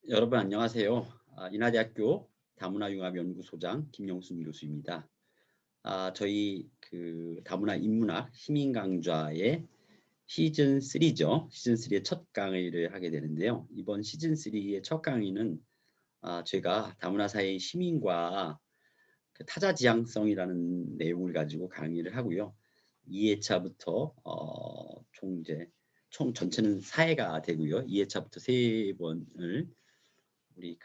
여러분 안녕하세요. 인하대학교 다문화융합연구소장 김영순 교수입니다. 저희 다문화 인문학 시민강좌의 시즌 3죠. 시즌 3의 첫 강의를 하게 되는데요. 이번 시즌 3의 첫 강의는 제가 다문화 사회의 시민과 그 타자 지향성이라는 내용을 가지고 강의를 하고요. 2회차부터 총 전체는 4회가 되고요. 2회차부터 3번을 우리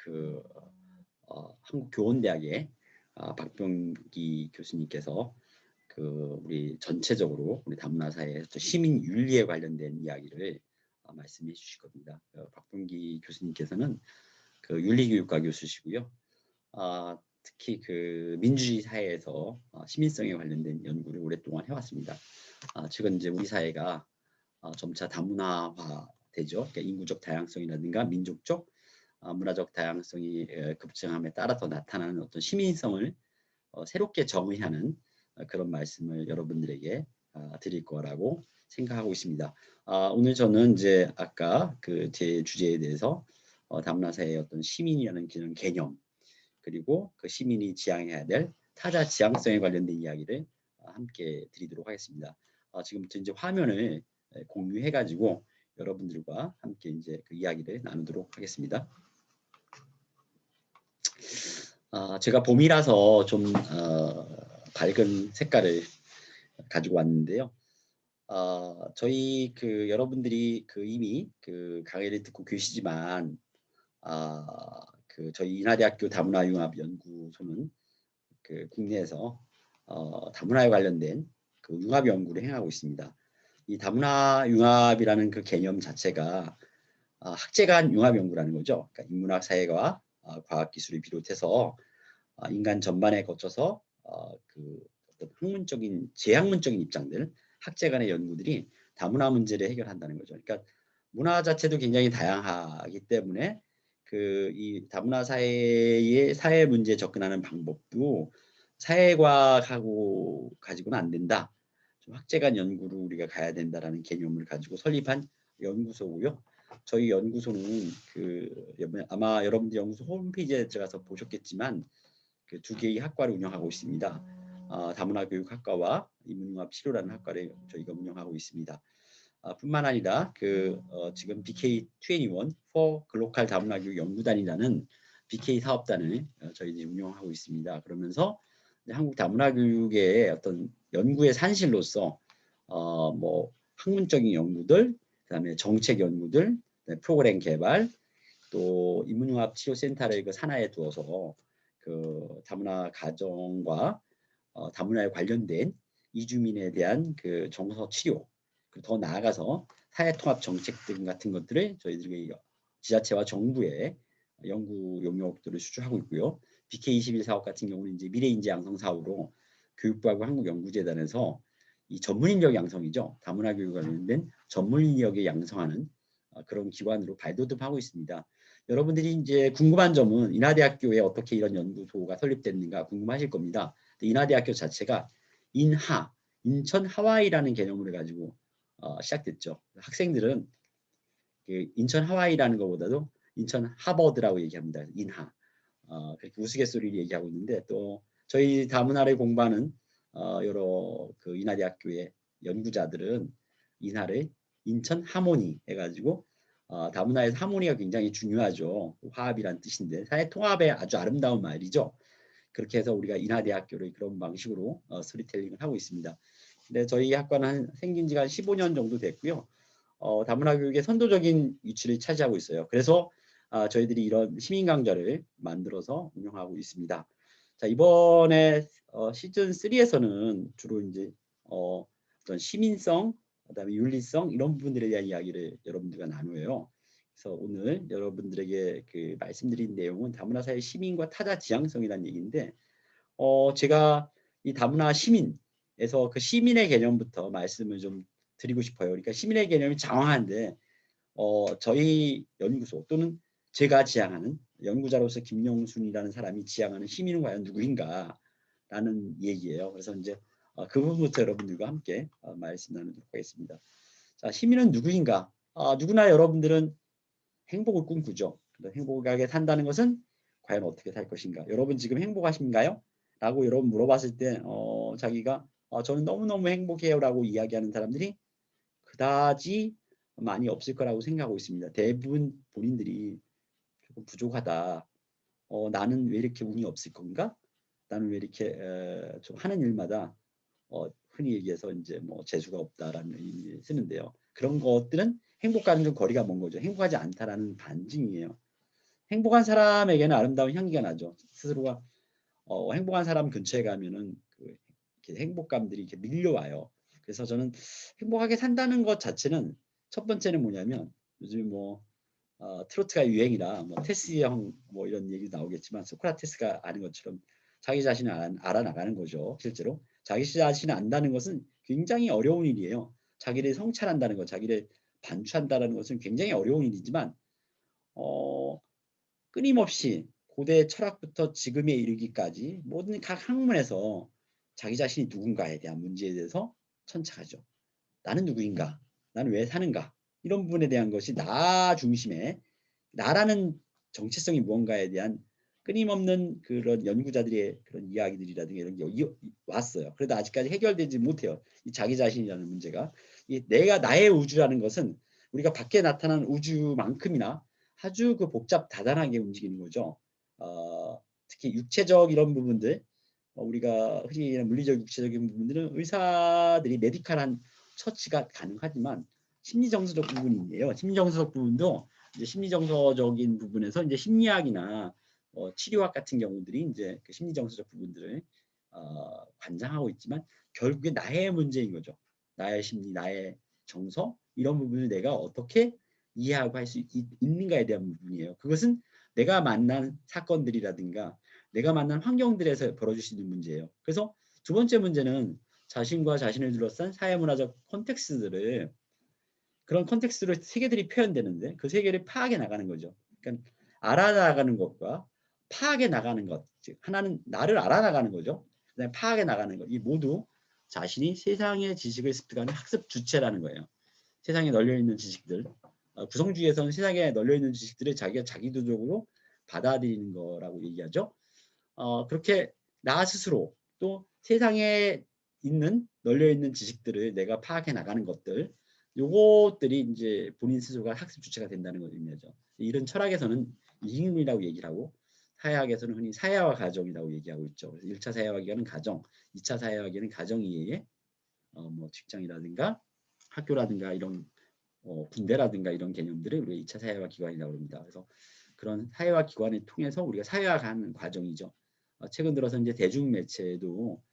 한국교원대학의 박병기 교수님께서 우리 전체적으로 우리 다문화 사회의 시민 윤리에 관련된 이야기를 말씀해 주실 겁니다. 박병기 교수님께서는 윤리교육과 교수시고요. 특히 민주주의 사회에서 시민성에 관련된 연구를 오랫동안 해왔습니다. 최근 이제 우리 사회가 점차 다문화화 되죠. 그러니까 인구적 다양성이라든가 민족적 문화적 다양성이 급증함에 따라서 나타나는 어떤 시민성을 새롭게 정의하는 그런 말씀을 여러분들에게 드릴 거라고 생각하고 있습니다. 오늘 저는 이제 아까 제 주제에 대해서 다문화 사회의 어떤 시민이라는 그런 개념 그리고 그 시민이 지향해야 될 타자 지향성에 관련된 이야기를 함께 드리도록 하겠습니다. 지금부터 이제 화면을 공유해가지고 여러분들과 함께 이제 그 이야기를 나누도록 하겠습니다. 제가 봄이라서 좀 밝은 색깔을 가지고 왔는데요. 저희 여러분들이 이미 강의를 듣고 계시지만 저희 인하대학교 다문화융합연구소는 국내에서 다문화에 관련된 융합 연구를 행하고 있습니다. 이 다문화융합이라는 그 개념 자체가 학제 간 융합 연구라는 거죠. 그러니까 인문학, 사회과 과학기술을 비롯해서 인간 전반에 거쳐서 어떤 학문적인 재학문적인 입장들, 학제 간의 연구들이 다문화 문제를 해결한다는 거죠. 그러니까 문화 자체도 굉장히 다양하기 때문에 이 다문화 사회의 사회 문제에 접근하는 방법도 사회과학하고 가지고는 안 된다. 좀 학제 간 연구를 우리가 가야 된다라는 개념을 가지고 설립한 연구소고요. 저희 연구소는 아마 여러분들 연구소 홈페이지에 들어가서 보셨겠지만 두 개의 학과를 운영하고 있습니다. 다문화교육학과와 인문융합치료라는 학과를 저희가 운영하고 있습니다. 뿐만 아니라 지금 BK21 for 글로컬 다문화교육 연구단이라는 BK 사업단을 저희들이 운영하고 있습니다. 그러면서 한국 다문화교육의 어떤 연구의 산실로서 뭐 학문적인 연구들, 그다음에 정책 연구들, 프로그램 개발, 또 인문융합치료센터를 산하에 두어서 다문화 가정과 다문화에 관련된 이주민에 대한 정서 치료, 더 나아가서 사회통합 정책 등 같은 것들을 저희들이 지자체와 정부에 연구 용역들을 수주하고 있고요. BK21 사업 같은 경우는 이제 미래인재 양성 사업으로 교육부하고 한국연구재단에서 이 전문인력 양성이죠. 다문화 교육과 관련된 전문인력을 양성하는 그런 기관으로 발돋움하고 있습니다. 여러분들이 이제 궁금한 점은 인하대학교에 어떻게 이런 연구소가 설립됐는가 궁금하실 겁니다. 인하대학교 자체가 인천 하와이라는 개념을 가지고 시작됐죠. 학생들은 인천 하와이라는 것보다도 인천 하버드라고 얘기합니다. 인하. 그렇게 우스갯소리를 얘기하고 있는데 또 저희 다문화를 공부하는 여러 인하대학교의 연구자들은 인하를 인천 하모니 해가지고 다문화에서 하모니가 굉장히 중요하죠. 화합이란 뜻인데 사회 통합의 아주 아름다운 말이죠. 그렇게 해서 우리가 인하대학교를 그런 방식으로 스토리텔링을 하고 있습니다. 근데 저희 학과는 생긴 지가 15년 정도 됐고요. 다문화 교육의 선도적인 위치를 차지하고 있어요. 그래서 저희들이 이런 시민 강좌를 만들어서 운영하고 있습니다. 자, 이번에 시즌 3에서는 주로 이제 어떤 시민성, 그다음에 윤리성 이런 부분들에 대한 이야기를 여러분들과 나누어요. 그래서 오늘 여러분들에게 말씀드린 내용은 다문화 사회 시민과 타자 지향성이라는 얘기인데 제가 이 다문화 시민에서 그 시민의 개념부터 말씀을 좀 드리고 싶어요. 그러니까 시민의 개념이 장황한데 저희 연구소 또는 제가 지향하는 연구자로서 김영순이라는 사람이 지향하는 시민은 과연 누구인가라는 얘기예요. 그래서 이제 그 부분부터 여러분들과 함께 말씀 나누도록 하겠습니다. 자, 시민은 누구인가? 누구나 여러분들은 행복을 꿈꾸죠. 행복하게 산다는 것은 과연 어떻게 살 것인가? 여러분 지금 행복하신가요? 라고 여러분 물어봤을 때 자기가 저는 너무너무 행복해요라고 이야기하는 사람들이 그다지 많이 없을 거라고 생각하고 있습니다. 대부분 본인들이 조금 부족하다. 나는 왜 이렇게 운이 없을 건가? 나는 왜 이렇게 좀 하는 일마다 흔히 얘기해서 이제 뭐 재수가 없다라는 의미 쓰는데요. 그런 것들은 행복과는 좀 거리가 먼 거죠. 행복하지 않다라는 반증이에요. 행복한 사람에게는 아름다운 향기가 나죠. 스스로가 행복한 사람 근처에 가면은 이렇게 행복감들이 이렇게 밀려와요. 그래서 저는 행복하게 산다는 것 자체는 첫 번째는 뭐냐면 요즘 뭐 트로트가 유행이라 뭐 테스 형 뭐 이런 얘기 나오겠지만 소크라테스가 아는 것처럼 자기 자신을 알아나가는 거죠. 실제로 자기 자신을 안다는 것은 굉장히 어려운 일이에요. 자기를 성찰한다는 것, 자기를 반추한다는 것은 굉장히 어려운 일이지만 어, 끊임없이 고대 철학부터 지금에 이르기까지 모든 각 학문에서 자기 자신이 누군가에 대한 문제에 대해서 천착하죠. 나는 누구인가? 나는 왜 사는가? 이런 부분에 대한 것이 나 중심에 나라는 정체성이 무언가에 대한 끊임없는 그런 연구자들의 그런 이야기들이라든가 이런 게 왔어요. 그래도 아직까지 해결되지 못해요. 이 자기 자신이라는 문제가. 이 내가 나의 우주라는 것은 우리가 밖에 나타나는 우주만큼이나 아주 그 복잡 다단하게 움직이는 거죠. 특히 육체적 이런 부분들 우리가 흔히 얘기하는 물리적 육체적인 부분들은 의사들이 메디컬한 처치가 가능하지만 심리정서적 부분이에요. 심리정서적 부분도 이제 심리정서적인 부분에서 이제 심리학이나 치료학 같은 경우들이 이제 그 심리정서적 부분들을 관장하고 있지만 결국에 나의 문제인 거죠. 나의 심리, 나의 정서 이런 부분을 내가 어떻게 이해하고 할 수 있는가에 대한 부분이에요. 그것은 내가 만난 사건들이라든가 내가 만난 환경들에서 벌어질 수 있는 문제예요. 그래서 두 번째 문제는 자신과 자신을 둘러싼 사회문화적 콘텍스트들을 그런 컨텍스트로 세계들이 표현되는데 그 세계를 파악해 나가는 거죠. 그러니까 알아나가는 것과 파악해 나가는 것, 즉 하나는 나를 알아나가는 거죠. 그다음에 파악해 나가는 것, 이 모두 자신이 세상의 지식을 습득하는 학습 주체라는 거예요. 세상에 널려 있는 지식들, 구성주의에서는 세상에 널려 있는 지식들을 자기가 자기도적으로 받아들이는 거라고 얘기하죠. 그렇게 나 스스로 또 세상에 있는 널려 있는 지식들을 내가 파악해 나가는 것들, 요것들이 이제 본인 스스로가 학습 주체가 된다는 걸 의미하죠. 이런 철학에서는 이익론이라고 얘기를 하고 사회학에서는 흔히 사회화 과정이라고 얘기하고 있죠. 그래서 1차 사회화 기관은 가정, 2차 사회화 기관은 가정 이외에 뭐 직장이라든가 학교라든가 이런 군대라든가 이런 개념들을 우리가 2차 사회화 기관이라고 합니다. 그래서 그런 사회화 기관을 통해서 우리가 사회화하는 과정이죠. 최근 들어서 이제 대중매체도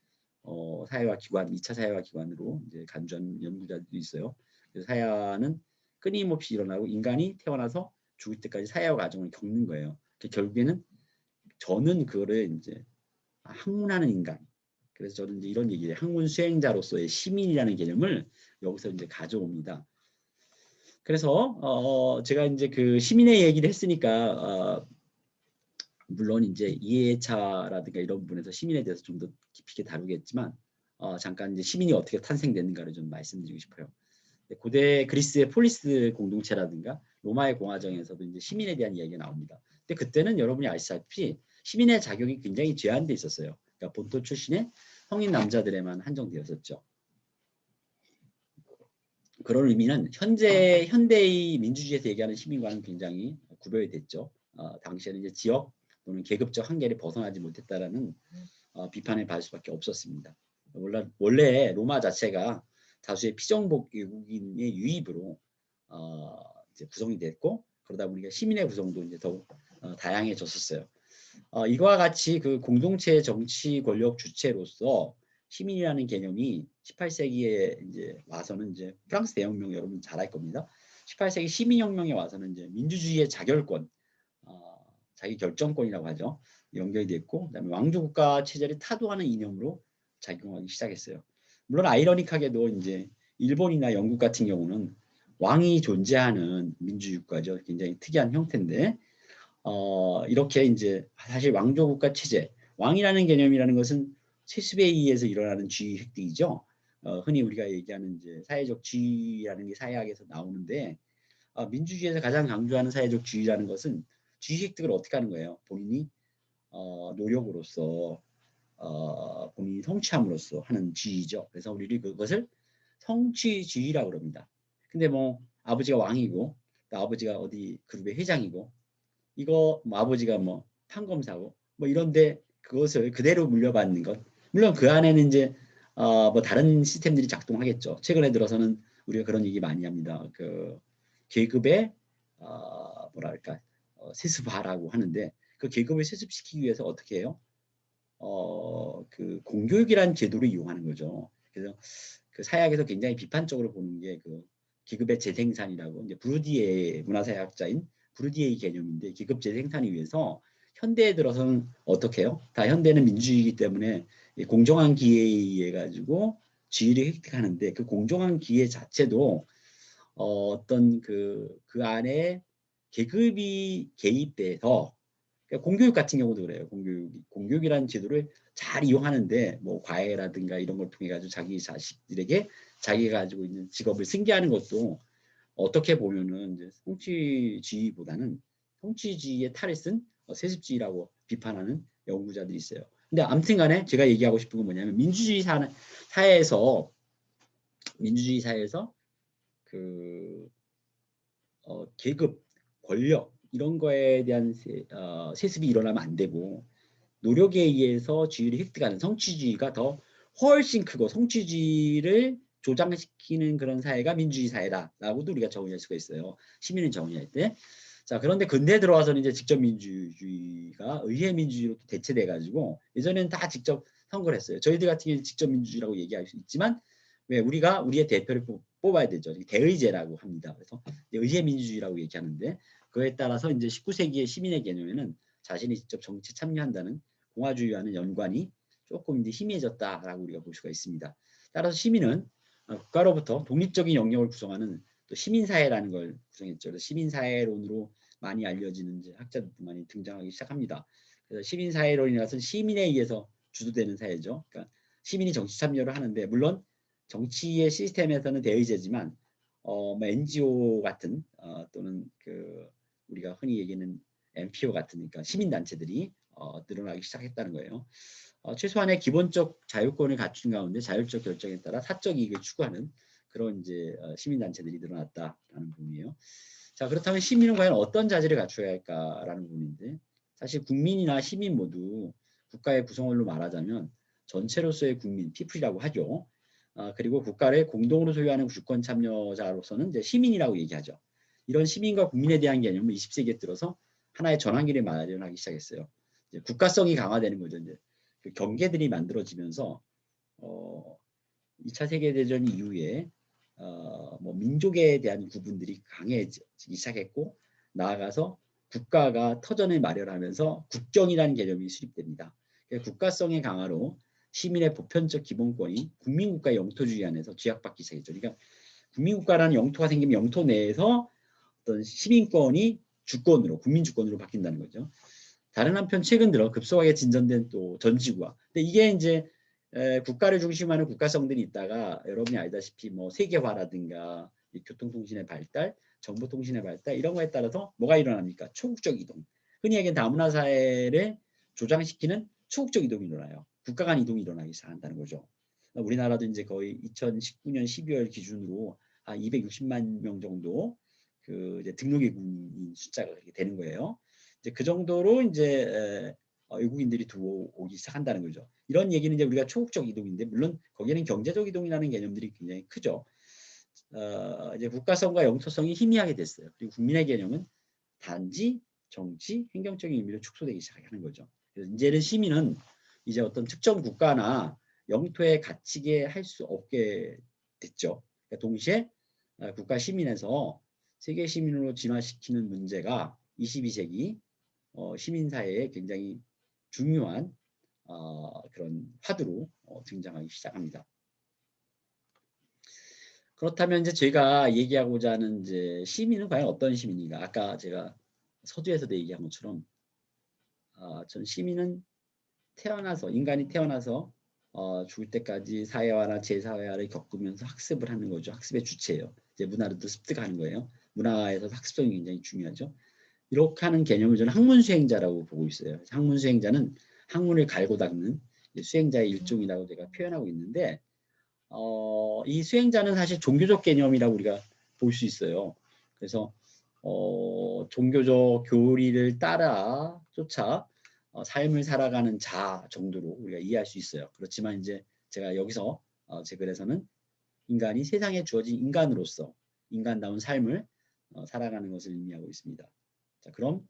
사회화 기관, 2차 사회화 기관으로 이제 간주한 연구자들도 있어요. 그래서 사회화는 끊임없이 일어나고 인간이 태어나서 죽을 때까지 사회화 과정을 겪는 거예요. 결국에는 저는 그거를 이제 학문하는 인간. 그래서 저는 이제 이런 얘기를 학문 수행자로서의 시민이라는 개념을 여기서 이제 가져옵니다. 그래서 제가 이제 그 시민의 얘기를 했으니까 물론 이제 이해차라든가 이런 부분에서 시민에 대해서 좀 더 깊이 있게 다루겠지만 잠깐 이제 시민이 어떻게 탄생됐는가를 좀 말씀드리고 싶어요. 고대 그리스의 폴리스 공동체라든가 로마의 공화정에서도 이제 시민에 대한 이야기가 나옵니다. 근데 그때는 여러분이 아시다시피 시민의 자격이 굉장히 제한돼 있었어요. 그러니까 본토 출신의 성인 남자들에만 한정되었었죠. 그런 의미는 현대의 민주주의에서 얘기하는 시민과는 굉장히 구별이 됐죠. 당시에는 이제 지역 또는 계급적 한계를 벗어나지 못했다라는 비판을 받을 수밖에 없었습니다. 원래 로마 자체가 다수의 피정복 외국인의 유입으로 이제 구성이 됐고 그러다 보니까 시민의 구성도 이제 더욱 다양해졌었어요. 이와 같이 그 공동체 정치 권력 주체로서 시민이라는 개념이 18세기에 이제 와서는 이제 프랑스 대혁명 여러분 잘 알 겁니다. 18세기 시민혁명에 와서는 이제 민주주의의 자결권, 자기 결정권이라고 하죠. 연결이 됐고, 그다음에 왕조국가 체제를 타도하는 이념으로 작용하기 시작했어요. 물론 아이러니하게도 이제 일본이나 영국 같은 경우는 왕이 존재하는 민주주의국가죠. 굉장히 특이한 형태인데 이렇게 이제 사실 왕조국가 체제, 왕이라는 개념이라는 것은 세습에 의해서 일어나는 지위 획득이죠. 흔히 우리가 얘기하는 이제 사회적 지위라는 게 사회학에서 나오는데 민주주의에서 가장 강조하는 사회적 지위라는 것은 지위 획득을 어떻게 하는 거예요? 본인이 노력으로서 본인이 성취함으로써 하는 지위죠. 그래서 우리는 그것을 성취지위라고 그럽니다. 근데 뭐 아버지가 왕이고 또 아버지가 어디 그룹의 회장이고 이거 뭐 아버지가 뭐 판검사고 뭐 이런데 그것을 그대로 물려받는 것. 물론 그 안에는 이제 뭐 다른 시스템들이 작동하겠죠. 최근에 들어서는 우리가 그런 얘기 많이 합니다. 그 계급의 뭐랄까 세습화라고 하는데 그 계급을 세습시키기 위해서 어떻게 해요? 그 공교육이라는 제도를 이용하는 거죠. 그래서 그 사약에서 굉장히 비판적으로 보는 게 그 계급의 재생산이라고 이제 브루디에의 문화사회학자인 브루디에의 개념인데 계급 재생산을 위해서 현대에 들어서는 어떻게 해요? 다 현대는 민주주의이기 때문에 공정한 기회에 의해 가지고 지위를 획득하는데 그 공정한 기회 자체도 어떤 그 안에 계급이 개입돼서 그러니까 공교육 같은 경우도 그래요. 공교육이라는 제도를 잘 이용하는데 뭐 과외라든가 이런 걸 통해 가지고 자기 자식들에게 자기가 가지고 있는 직업을 승계하는 것도 어떻게 보면은 이제 성취주의보다는 성취주의의 탈을 쓴 세습주의라고 비판하는 연구자들이 있어요. 근데 아무튼간에 제가 얘기하고 싶은 건 뭐냐면 민주주의 사회에서 그 계급, 권력 이런 거에 대한 세습이 일어나면 안 되고 노력에 의해서 지위를 획득하는 성취주의가 더 훨씬 크고 성취주의를 조장시키는 그런 사회가 민주주의 사회다라고도 우리가 정의할 수가 있어요. 시민을 정의할 때. 자, 그런데 근대에 들어와서는 이제 직접 민주주의가 의회 민주주의로 대체돼 가지고 예전에는 다 직접 선거를 했어요. 저희들 같은 경우는 직접 민주주의라고 얘기할 수 있지만 왜 우리가 우리의 대표를 뽑아야 되죠. 대의제라고 합니다. 그래서 의회 민주주의라고 얘기하는데 그에 따라서 이제 19세기의 시민의 개념에는 자신이 직접 정치에 참여한다는 공화주의와는 연관이 조금 이제 희미해졌다라고 우리가 볼 수가 있습니다. 따라서 시민은 국가로부터 독립적인 영역을 구성하는 또 시민사회라는 걸 구성했죠. 시민사회론으로 많이 알려지는 이제 학자들도 많이 등장하기 시작합니다. 그래서 시민사회론이라서 시민에 의해서 주도되는 사회죠. 그러니까 시민이 정치 참여를 하는데 물론 정치의 시스템에서는 대의제지만 뭐 NGO 같은 또는 그 우리가 흔히 얘기하는 NPO 같은 그러니까 시민단체들이 늘어나기 시작했다는 거예요. 최소한의 기본적 자유권을 갖춘 가운데 자율적 결정에 따라 사적 이익을 추구하는 그런 이제 시민단체들이 늘어났다라는 부분이에요. 자, 그렇다면 시민은 과연 어떤 자질을 갖춰야 할까라는 부분인데 사실 국민이나 시민 모두 국가의 구성원으로 말하자면 전체로서의 국민, 피플이라고 하죠. 그리고 국가를 공동으로 소유하는 주권 참여자로서는 이제 시민이라고 얘기하죠. 이런 시민과 국민에 대한 개념은 20세기에 들어서 하나의 전환기를 마련하기 시작했어요. 이제 국가성이 강화되는 거죠. 이제 그 경계들이 만들어지면서 2차 세계대전 이후에 뭐 민족에 대한 구분들이 강해지기 시작했고 나아가서 국가가 터전을 마련하면서 국경이라는 개념이 수립됩니다. 국가성의 강화로 시민의 보편적 기본권이 국민국가 영토주의 안에서 제약받기 시작했죠. 그러니까 국민국가라는 영토가 생기면 영토 내에서 어떤 시민권이 주권으로 국민주권으로 바뀐다는 거죠. 다른 한편 최근 들어 급속하게 진전된 또 전지구화. 근데 이게 이제 국가를 중심으로 하는 국가성들이 있다가 여러분이 알다시피 뭐 세계화라든가 교통통신의 발달, 정보통신의 발달 이런 거에 따라서 뭐가 일어납니까? 초국적 이동. 흔히 얘기하는 다문화 사회를 조장시키는 초국적 이동이 일어나요. 국가 간 이동이 일어나기 시작한다는 거죠. 우리나라도 이제 거의 2019년 12월 기준으로 한 260만 명 정도 그 이제 등록외국인 숫자가 그렇게 되는 거예요. 이제 그 정도로 이제 외국인들이 들어오기 시작한다는 거죠. 이런 얘기는 이제 우리가 초국적 이동인데 물론 거기에는 경제적 이동이라는 개념들이 굉장히 크죠. 이제 국가성과 영토성이 희미하게 됐어요. 그리고 국민의 개념은 단지 정치, 행정적인 의미로 축소되기 시작하는 거죠. 그래서 이제는 시민은 이제 어떤 특정 국가나 영토에 갇히게 할 수 없게 됐죠. 그러니까 동시에 국가 시민에서 세계 시민으로 진화시키는 문제가 22세기 시민사회에 굉장히 중요한 그런 화두로 등장하기 시작합니다. 그렇다면 이제 저희가 얘기하고자 하는 이제 시민은 과연 어떤 시민인가? 아까 제가 서두에서도 얘기한 것처럼 전 시민은 인간이 태어나서 죽을 때까지 사회화나 제사회화를 겪으면서 학습을 하는 거죠. 학습의 주체예요. 이제 문화를 또 습득하는 거예요. 문화에서 학습성이 굉장히 중요하죠. 이렇게 하는 개념을 저는 학문 수행자라고 보고 있어요. 학문 수행자는 학문을 갈고 닦는 수행자의 일종이라고 제가 표현하고 있는데 이 수행자는 사실 종교적 개념이라고 우리가 볼 수 있어요. 그래서 종교적 교리를 따라 쫓아 삶을 살아가는 자 정도로 우리가 이해할 수 있어요. 그렇지만 이제 제가 여기서 제 글에서는 인간이 세상에 주어진 인간으로서 인간다운 삶을 살아가는 것을 의미하고 있습니다. 자, 그럼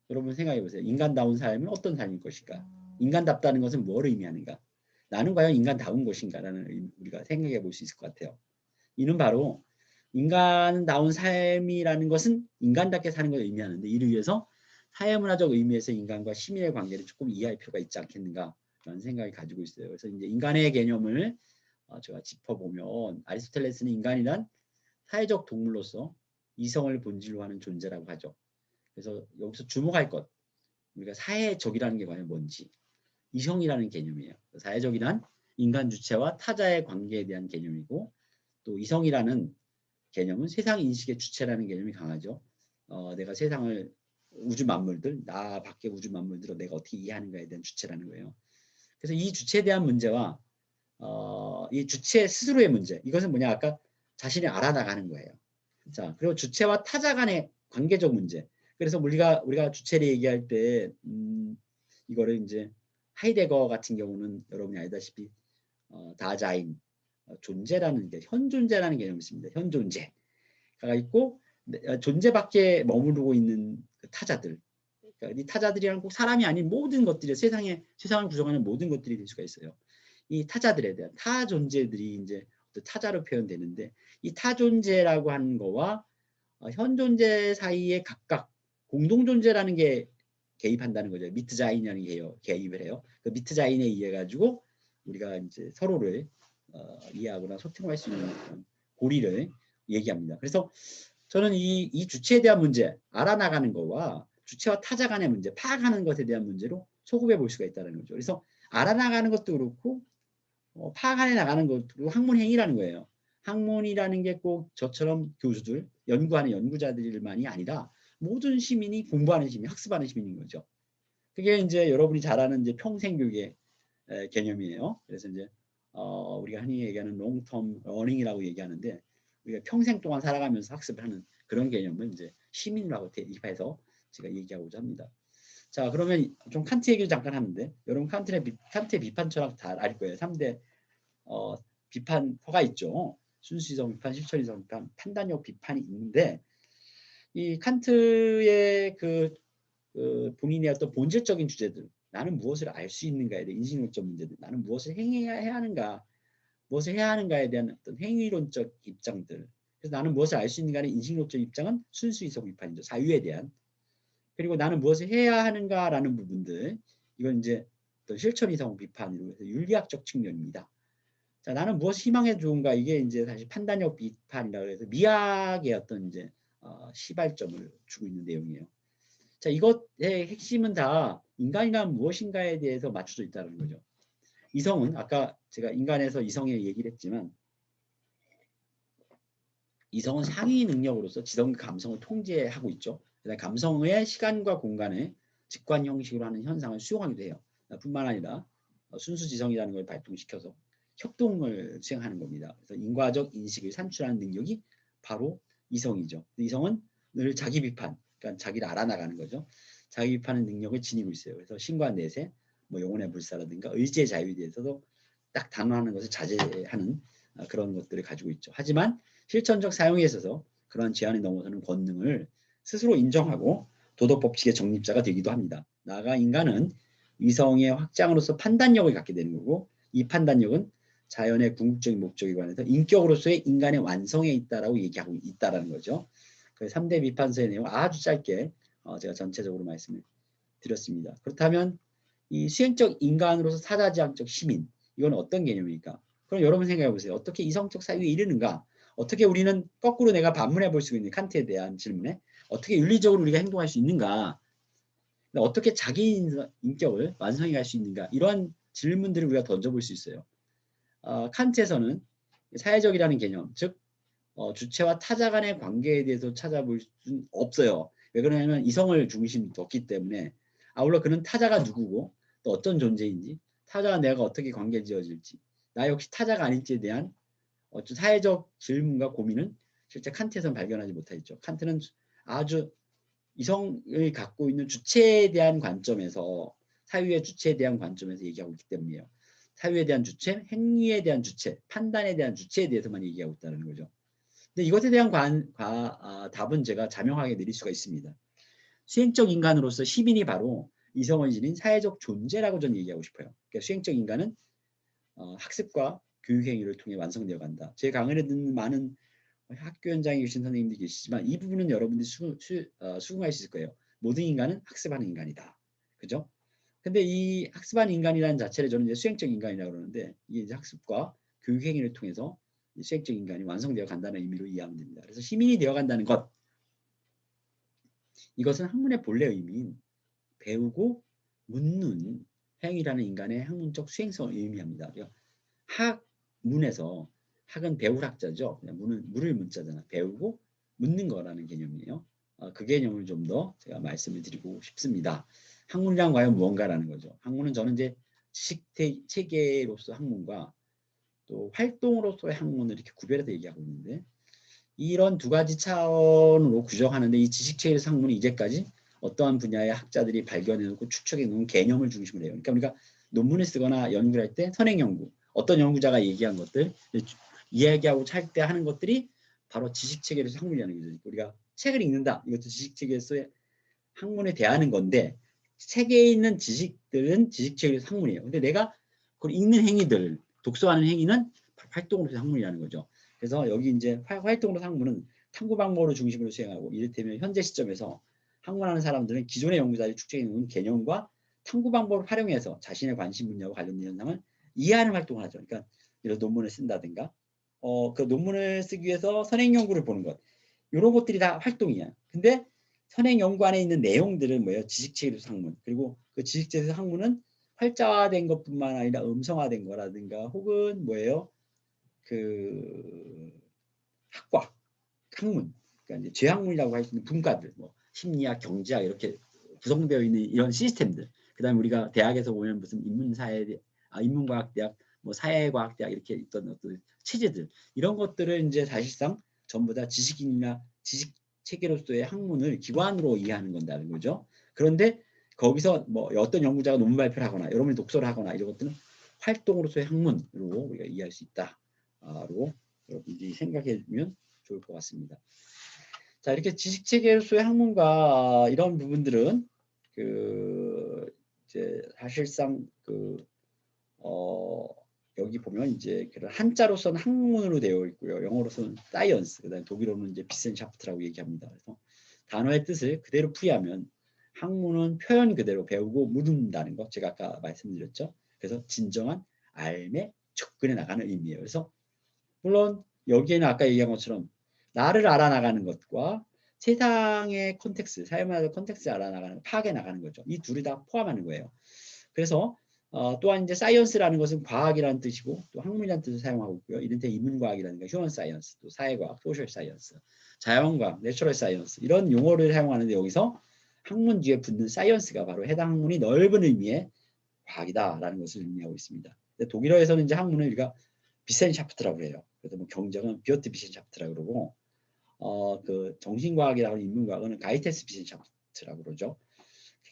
여러분 생각해 보세요. 인간다운 삶은 어떤 삶일 것일까? 인간답다는 것은 뭘 의미하는가? 나는 과연 인간다운 것인가라는 우리가 생각해 볼 수 있을 것 같아요. 이는 바로 인간다운 삶이라는 것은 인간답게 사는 것을 의미하는데 이를 위해서 사회문화적 의미에서 인간과 시민의 관계를 조금 이해할 필요가 있지 않겠는가라는 생각을 가지고 있어요. 그래서 이제 인간의 개념을 제가 짚어보면 아리스토텔레스는 인간이란 사회적 동물로서 이성을 본질로 하는 존재라고 하죠. 그래서 여기서 주목할 것, 우리가 사회적이라는 게 과연 뭔지, 이성이라는 개념이에요. 사회적이란 인간 주체와 타자의 관계에 대한 개념이고 또 이성이라는 개념은 세상 인식의 주체라는 개념이 강하죠. 내가 세상을 우주 만물들, 나 밖의 우주 만물들을 내가 어떻게 이해하는가에 대한 주체라는 거예요. 그래서 이 주체에 대한 문제와 이 주체 스스로의 문제, 이것은 뭐냐 아까 자신이 알아나가는 거예요. 자, 그리고 주체와 타자 간의 관계적 문제. 그래서 우리가 주체를 얘기할 때 이거를 이제 하이데거 같은 경우는 여러분이 알다시피 다자인 존재라는 게 현존재라는 개념이 있습니다. 현존재가 있고 존재 밖에 머무르고 있는 그 타자들. 그러니까 이 타자들이란 꼭 사람이 아닌 모든 것들이 세상을 구성하는 모든 것들이 될 수가 있어요. 이 타자들에 대한 타 존재들이 이제 타자로 표현되는데 이 타 존재라고 하는 거와 현 존재 사이에 각각 공동 존재라는 게 개입한다는 거죠. 미트자인이라는 게 개입을 해요. 그 미트자인에 의해 가지고 우리가 이제 서로를 이해하거나 소통할 수 있는 고리를 얘기합니다. 그래서 저는 이 주체에 대한 문제 알아나가는 거와 주체와 타자 간의 문제 파악하는 것에 대한 문제로 소급해 볼 수가 있다는 거죠. 그래서 알아나가는 것도 그렇고 파악해 나가는 것도 학문행위라는 거예요. 학문이라는 게 꼭 저처럼 교수들, 연구하는 연구자들만이 아니라 모든 시민이 공부하는 시민, 학습하는 시민인 거죠. 그게 이제 여러분이 잘 아는 이제 평생교육의 개념이에요. 그래서 이제 우리가 흔히 얘기하는 롱텀 러닝이라고 얘기하는데 우리가 평생 동안 살아가면서 학습을 하는 그런 개념을 이제 시민이라고 대입해서 제가 얘기하고자 합니다. 자, 그러면 좀 칸트 얘기를 잠깐 하는데 여러분 칸트의 비판 철학 다 알 거예요. 3대 비판서가 있죠. 순수이성 비판, 실천이성 비판, 판단력 비판이 있는데 이 칸트의 본인의 어떤 본질적인 주제들, 나는 무엇을 알 수 있는가에 대한 인식론적 문제들, 나는 무엇을 해야 하는가, 무엇을 해야 하는가에 대한 어떤 행위론적 입장들. 그래서 나는 무엇을 알 수 있는가의 인식론적 입장은 순수이성 비판이죠. 사유에 대한. 그리고 나는 무엇을 해야 하는가라는 부분들, 이건 이제 어떤 실천이성 비판으로 해서 윤리학적 측면입니다. 자, 나는 무엇을 희망해 좋은가, 이게 이제 사실 판단력 비판이라고 해서 미학의 어떤 이제 시발점을 주고 있는 내용이에요. 자, 이것의 핵심은 다 인간이란 무엇인가에 대해서 맞춰져 있다는 거죠. 이성은 아까 제가 인간에서 이성의 얘기를 했지만 이성은 상위 능력으로서 지성과 감성을 통제하고 있죠. 그다음 감성의 시간과 공간의 직관 형식으로 하는 현상을 수용하기도 해요. 뿐만 아니라 순수지성이라는 걸 발동시켜서 협동을 수행하는 겁니다. 그래서 인과적 인식을 산출하는 능력이 바로 이성이죠. 이성은 늘 자기 비판, 그러니까 자기를 알아나가는 거죠. 자기 비판의 능력을 지니고 있어요. 그래서 신과 내세, 뭐 영혼의 불사라든가 의지의 자유에 대해서도 딱 단호하는 것을 자제하는 그런 것들을 가지고 있죠. 하지만 실천적 사용에 있어서 그러한 제한이 넘어서는 권능을 스스로 인정하고 도덕 법칙의 정립자가 되기도 합니다. 나아가 인간은 이성의 확장으로서 판단력을 갖게 되는 거고 이 판단력은 자연의 궁극적인 목적에 관해서 인격으로서의 인간의 완성에 있다라고 얘기하고 있다라는 거죠. 그 3대 비판서의 내용 아주 짧게 제가 전체적으로 말씀을 드렸습니다. 그렇다면 이 수행적 인간으로서 사자지향적 시민, 이건 어떤 개념입니까? 그럼 여러분 생각해 보세요. 어떻게 이성적 사유에 이르는가? 어떻게 우리는 거꾸로 내가 반문해 볼 수 있는 칸트에 대한 질문에 어떻게 윤리적으로 우리가 행동할 수 있는가? 어떻게 자기 인격을 완성해 갈 수 있는가? 이러한 질문들을 우리가 던져볼 수 있어요. 칸트에서는 사회적이라는 개념, 즉 주체와 타자 간의 관계에 대해서 찾아볼 수는 없어요. 왜 그러냐면 이성을 중심이 뒀기 때문에 아울러 그는 타자가 누구고 또 어떤 존재인지 타자와 내가 어떻게 관계 지어질지 나 역시 타자가 아닐지에 대한 어떤 사회적 질문과 고민은 실제 칸트에서는 발견하지 못하겠죠. 칸트는 아주 이성을 갖고 있는 주체에 대한 관점에서 사유의 주체에 대한 관점에서 얘기하고 있기 때문이에요. 사유에 대한 주체, 행위에 대한 주체, 판단에 대한 주체에 대해서만 얘기하고 있다는 거죠. 근데 이것에 대한 답은 제가 자명하게 내릴 수가 있습니다. 수행적 인간으로서 시민이 바로 이성을 지닌 사회적 존재라고 저는 얘기하고 싶어요. 그러니까 수행적 인간은 학습과 교육 행위를 통해 완성되어 간다. 제 강의를 듣는 많은 학교 현장에 계신 선생님들이 계시지만 이 부분은 여러분들이 수긍할 수 있을 거예요. 모든 인간은 학습하는 인간이다. 그죠? 근데 이 학습하는 인간이라는 자체를 저는 이제 수행적 인간이라고 그러는데 이게 이제 학습과 교육 행위를 통해서 수행적 인간이 완성되어 간다는 의미로 이해하면 됩니다. 그래서 시민이 되어 간다는 것 이것은 학문의 본래 의미인 배우고 묻는 행위라는 인간의 학문적 수행성을 의미합니다. 학문에서 학은 배울 학자죠. 물을 문자잖아. 배우고 묻는 거라는 개념이에요. 그 개념을 좀 더 제가 말씀을 드리고 싶습니다. 학문이란 과연 무언가라는 거죠. 학문은 저는 이제 지식 체계로서 학문과 또 활동으로서의 학문을 이렇게 구별해서 얘기하고 있는데 이런 두 가지 차원으로 규정하는데 이 지식 체계에서 학문은 이제까지 어떠한 분야의 학자들이 발견해놓고 추측해놓은 개념을 중심으로 해요. 그러니까 우리가 논문을 쓰거나 연구를 할 때 선행 연구, 어떤 연구자가 얘기한 것들, 이야기하고 찰 때 하는 것들이 바로 지식 체계에서 학문이라는 거죠. 우리가 책을 읽는다. 이것도 지식 체계에서의 학문에 대하는 건데 책에 있는 지식들은 지식 체계에서 학문이에요. 근데 내가 그걸 읽는 행위들, 독서하는 행위는 활동으로서 학문이라는 거죠. 그래서 여기 이제 활동으로서 학문은 탐구 방법을 중심으로 수행하고 이를테면 현재 시점에서 학문하는 사람들은 기존의 연구자들이 축적해 놓은 개념과 탐구 방법을 활용해서 자신의 관심 분야와 관련된 현상을 이해하는 활동을 하죠. 그러니까 이런 논문을 쓴다든가 그 논문을 쓰기 위해서 선행 연구를 보는 것 이런 것들이 다 활동이야. 근데 선행 연구 안에 있는 내용들은 뭐예요? 지식체계에서 학문. 그리고 그 지식체계에서 학문은 활자화된 것뿐만 아니라 음성화된 거라든가 혹은 뭐예요? 그 학과, 학문. 그러니까 이제 죄학문이라고 할 수 있는 분과들, 뭐 심리학, 경제학 이렇게 구성되어 있는 이런 시스템들. 그다음에 우리가 대학에서 보면 무슨 인문과학대학, 뭐 사회과학대학 이렇게 있던 어떤 체제들 이런 것들을 이제 사실상 전부 다 지식인이나 지식 체계로서의 학문을 기관으로 이해하는 건다는 거죠. 그런데 거기서 뭐 어떤 연구자가 논문 발표를 하거나 여러분이 독서를 하거나 이런 것들은 활동으로서의 학문으로 우리가 이해할 수 있다로 여러분들이 생각해 주면 좋을 것 같습니다. 자, 이렇게 지식 체계로서의 학문과 이런 부분들은 이제 사실상 여기 보면 이제 한자로서는 학문으로 되어 있고요. 영어로서는 사이언스, 그다음에 독일어는 이제 비센샤프트라고 얘기합니다. 그래서 단어의 뜻을 그대로 풀이하면 학문은 표현 그대로 배우고 묻는다는 것 제가 아까 말씀드렸죠. 그래서 진정한 삶에 접근해 나가는 의미예요. 그래서 물론 여기에는 아까 얘기한 것처럼 나를 알아나가는 것과 세상의 컨텍스트, 사회문화적 컨텍스트를 알아나가는, 파악해 나가는 거죠. 이 둘이 다 포함하는 거예요. 그래서 또한 이제 사이언스라는 것은 과학이라는 뜻이고 또 학문이라는 뜻을 사용하고 있고요. 이른테 인문과학이라는 게 휴먼 사이언스, 또 사회과학, 소셜 사이언스, 자연과학, 내추럴 사이언스 이런 용어를 사용하는데 여기서 학문 뒤에 붙는 사이언스가 바로 해당 학문이 넓은 의미의 과학이다라는 것을 의미하고 있습니다. 독일어에서는 이제 학문을 우리가 비센샤프트라고 해요. 그래서 뭐 경제는 비어트 비센샤프트라고 그러고 그 정신과학이라고 하는 인문과학은 가이테스 비센샤프트라고 그러죠.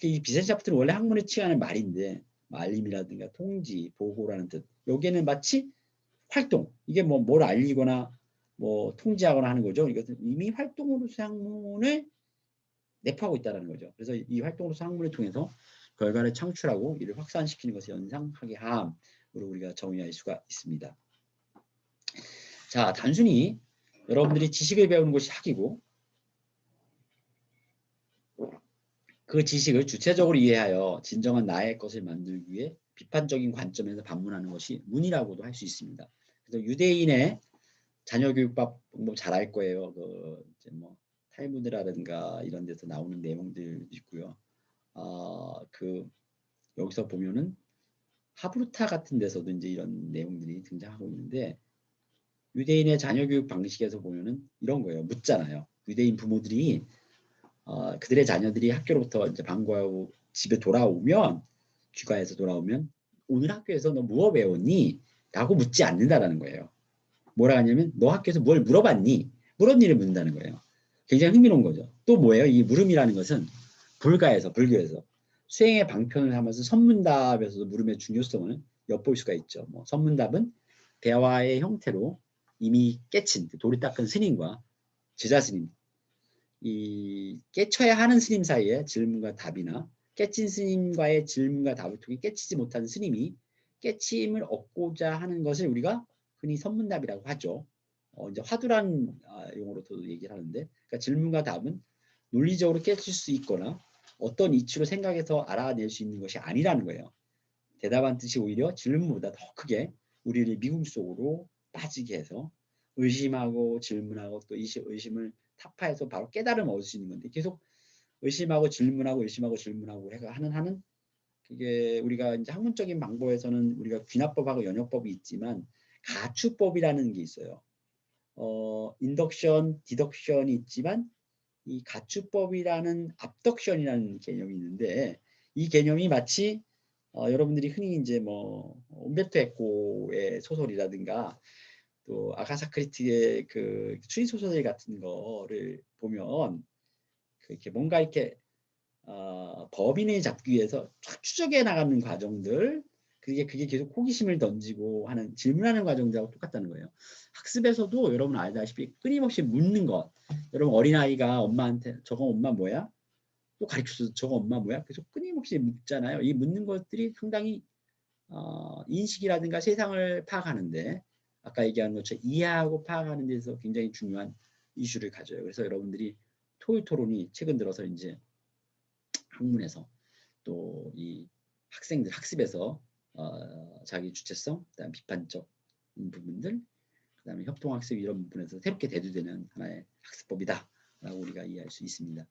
이 비센샤프트는 원래 학문에 취하는 말인데 알림이라든가 통지, 보고라는 뜻. 여기에는 마치 활동, 이게 뭐 뭘 알리거나 뭐 통지하거나 하는 거죠. 이것은 이미 활동으로서 학문을 내포하고 있다는 거죠. 그래서 이 활동으로서 학문을 통해서 결과를 창출하고 이를 확산시키는 것을 연상하게 함으로 우리가 정의할 수가 있습니다. 자, 단순히 여러분들이 지식을 배우는 것이 학이고 그 지식을 주체적으로 이해하여 진정한 나의 것을 만들기 위해 비판적인 관점에서 반문하는 것이 문이라고도 할 수 있습니다. 그래서 유대인의 자녀교육 방법 잘 알 거예요. 이제 뭐 탈무드라든가 이런 데서 나오는 내용들 있고요. 여기서 보면은 하브루타 같은 데서도 이제 이런 내용들이 등장하고 있는데 유대인의 자녀교육 방식에서 보면은 이런 거예요. 묻잖아요. 유대인 부모들이 그들의 자녀들이 학교로부터 이제 방과후 집에 돌아오면 귀가해서 돌아오면 오늘 학교에서 너 무엇 배웠니? 라고 묻지 않는다라는 거예요. 뭐라 하냐면 너 학교에서 뭘 물어봤니? 물었니를 묻는다는 거예요. 굉장히 흥미로운 거죠. 또 뭐예요? 이 물음이라는 것은 불교에서 수행의 방편을 하면서 선문답에서도 물음의 중요성을 엿볼 수가 있죠. 뭐 선문답은 대화의 형태로 이미 깨친 돌이 닦은 스님과 제자 스님, 이 깨쳐야 하는 스님 사이에 질문과 답이나 깨친 스님과의 질문과 답을 통해 깨치지 못한 스님이 깨침을 얻고자 하는 것을 우리가 흔히 선문답이라고 하죠. 이제 화두란 용어로도 얘기를 하는데, 그러니까 질문과 답은 논리적으로 깨칠 수 있거나 어떤 이치로 생각해서 알아낼 수 있는 것이 아니라는 거예요. 대답한 뜻이 오히려 질문보다 더 크게 우리를 미궁 속으로 빠지게 해서 의심하고 질문하고 또 이 의심을 타파해서 바로 깨달음을 얻을 수 있는 건데, 계속 의심하고 질문하고 의심하고 질문하고 하는 그게 우리가 이제 학문적인 방법에서는 우리가 귀납법하고 연역법이 있지만 가추법이라는 게 있어요. 인덕션, 디덕션이 있지만 이 가추법이라는 압덕션이라는 개념이 있는데, 이 개념이 마치 여러분들이 흔히 이제 뭐 umberto 에코의 소설이라든가 또 아가사 크리스티의 그 추리 소설 같은 거를 보면 이렇게 뭔가 이렇게 법인을 잡기 위해서 쫙 추적해 나가는 과정들, 그게 계속 호기심을 던지고 하는 질문하는 과정들하고 똑같다는 거예요. 학습에서도 여러분 알다시피 끊임없이 묻는 것. 여러분 어린아이가 엄마한테 저거 엄마 뭐야? 또 가르쳐줘서 저거 엄마 뭐야? 계속 끊임없이 묻잖아요. 이 묻는 것들이 상당히 인식이라든가 세상을 파악하는데, 아까 얘기한 것처럼 이해하고 파악하는 데서 굉장히 중요한 이슈를 가져요. 그래서 여러분들이 토요 토론이 최근 들어서 이제 학문에서 또 이 학생들 학습에서 자기 주체성, 그다음 비판적 부분들, 그다음에 협동학습 이런 부분에서 새롭게 대두되는 하나의 학습법이다라고 우리가 이해할 수 있습니다.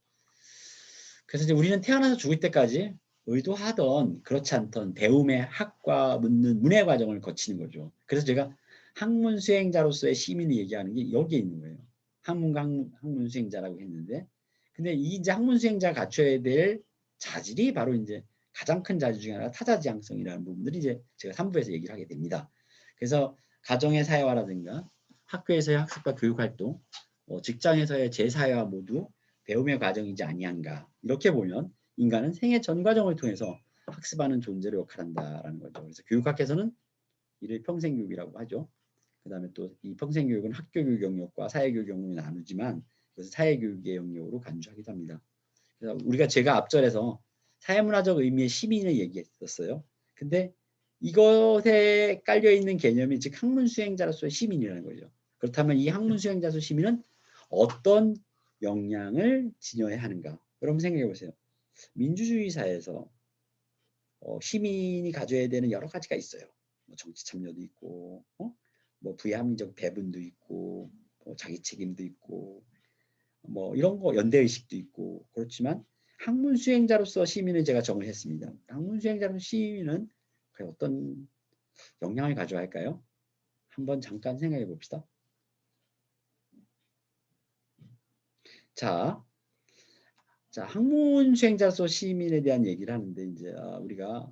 그래서 이제 우리는 태어나서 죽을 때까지 의도하던 그렇지 않던 배움의 학과 묻는 문해 과정을 거치는 거죠. 그래서 제가 학문 수행자로서의 시민이 얘기하는 게 여기에 있는 거예요. 학문가 학문 수행자라고 했는데, 근데 이 이제 학문 수행자가 갖춰야 될 자질이 바로 이제 가장 큰 자질 중에 하나가 타자지향성이라는 부분들이 이제 제가 3부에서 얘기를 하게 됩니다. 그래서 가정의 사회화라든가 학교에서의 학습과 교육활동, 직장에서의 재사회화 모두 배움의 과정이지 아니한가. 이렇게 보면 인간은 생애 전 과정을 통해서 학습하는 존재로 역할한다라는 거죠. 그래서 교육학에서는 이를 평생교육이라고 하죠. 그 다음에 또 이 평생교육은 학교교육 영역과 사회교육 영역을 나누지만 그래서 사회교육의 영역으로 간주하기도 합니다. 그래서 제가 앞절에서 사회문화적 의미의 시민을 얘기했었어요. 근데 이것에 깔려있는 개념이 즉 학문 수행자로서의 시민이라는 거죠. 그렇다면 이 학문 수행자로서의 시민은 어떤 역량을 지녀야 하는가? 여러분 생각해 보세요. 민주주의 사회에서 시민이 가져야 되는 여러 가지가 있어요. 뭐 정치 참여도 있고, 뭐 부합리적 배분도 있고, 뭐 자기 책임도 있고, 뭐 이런 거 연대 의식도 있고. 그렇지만 학문 수행자로서 시민을 제가 정의했습니다. 학문 수행자로서 시민은 어떤 역량을 가져야 할까요? 한번 잠깐 생각해 봅시다. 자, 학문 수행자로서 시민에 대한 얘기를 하는데 이제 우리가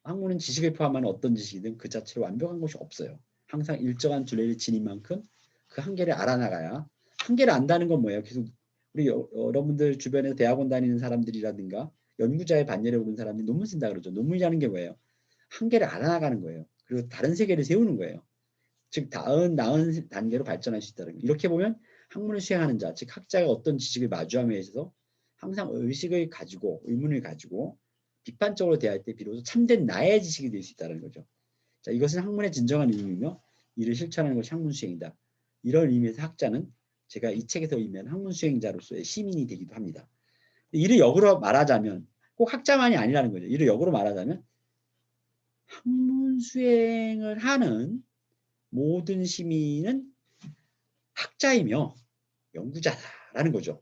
학문은 지식을 포함한 어떤 지식이든 그 자체로 완벽한 것이 없어요. 항상 일정한 둘레를 지닌 만큼 그 한계를 알아나가야. 한계를 안다는 건 뭐예요? 계속 우리 여러분들 주변에 대학원 다니는 사람들이라든가 연구자의 반열에 오른 사람들이 논문 쓴다 그러죠. 논문이라는 게 뭐예요? 한계를 알아나가는 거예요. 그리고 다른 세계를 세우는 거예요. 즉 나은 단계로 발전할 수 있다는 거예요. 이렇게 보면 학문을 수행하는 자, 즉 학자가 어떤 지식을 마주함에 있어서 항상 의식을 가지고 의문을 가지고 비판적으로 대할 때 비로소 참된 나의 지식이 될 수 있다는 거죠. 자, 이것은 학문의 진정한 의미이며 이를 실천하는 것이 학문 수행이다. 이런 의미에서 학자는 제가 이 책에서 의미하는 학문 수행자로서의 시민이 되기도 합니다. 이를 역으로 말하자면 꼭 학자만이 아니라는 거죠. 이를 역으로 말하자면 학문 수행을 하는 모든 시민은 학자이며 연구자라는 거죠.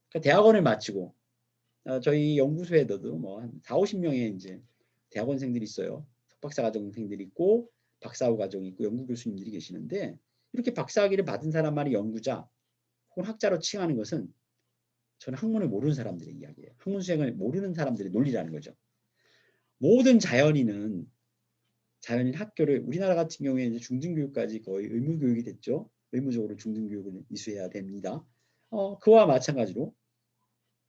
그러니까 대학원을 마치고 저희 연구소에도 뭐한 4, 50명의 이제 대학원생들이 있어요. 석박사 과정생들이 있고 박사후 과정이 있고 연구 교수님들이 계시는데, 이렇게 박사학위를 받은 사람만이 연구자 혹은 학자로 칭하는 것은 저는 학문을 모르는 사람들의 이야기예요. 학문 수행을 모르는 사람들의 논리라는 거죠. 모든 자연인 학교를 우리나라 같은 경우에 이제 중등교육까지 거의 의무교육이 됐죠. 의무적으로 중등교육을 이수해야 됩니다. 그와 마찬가지로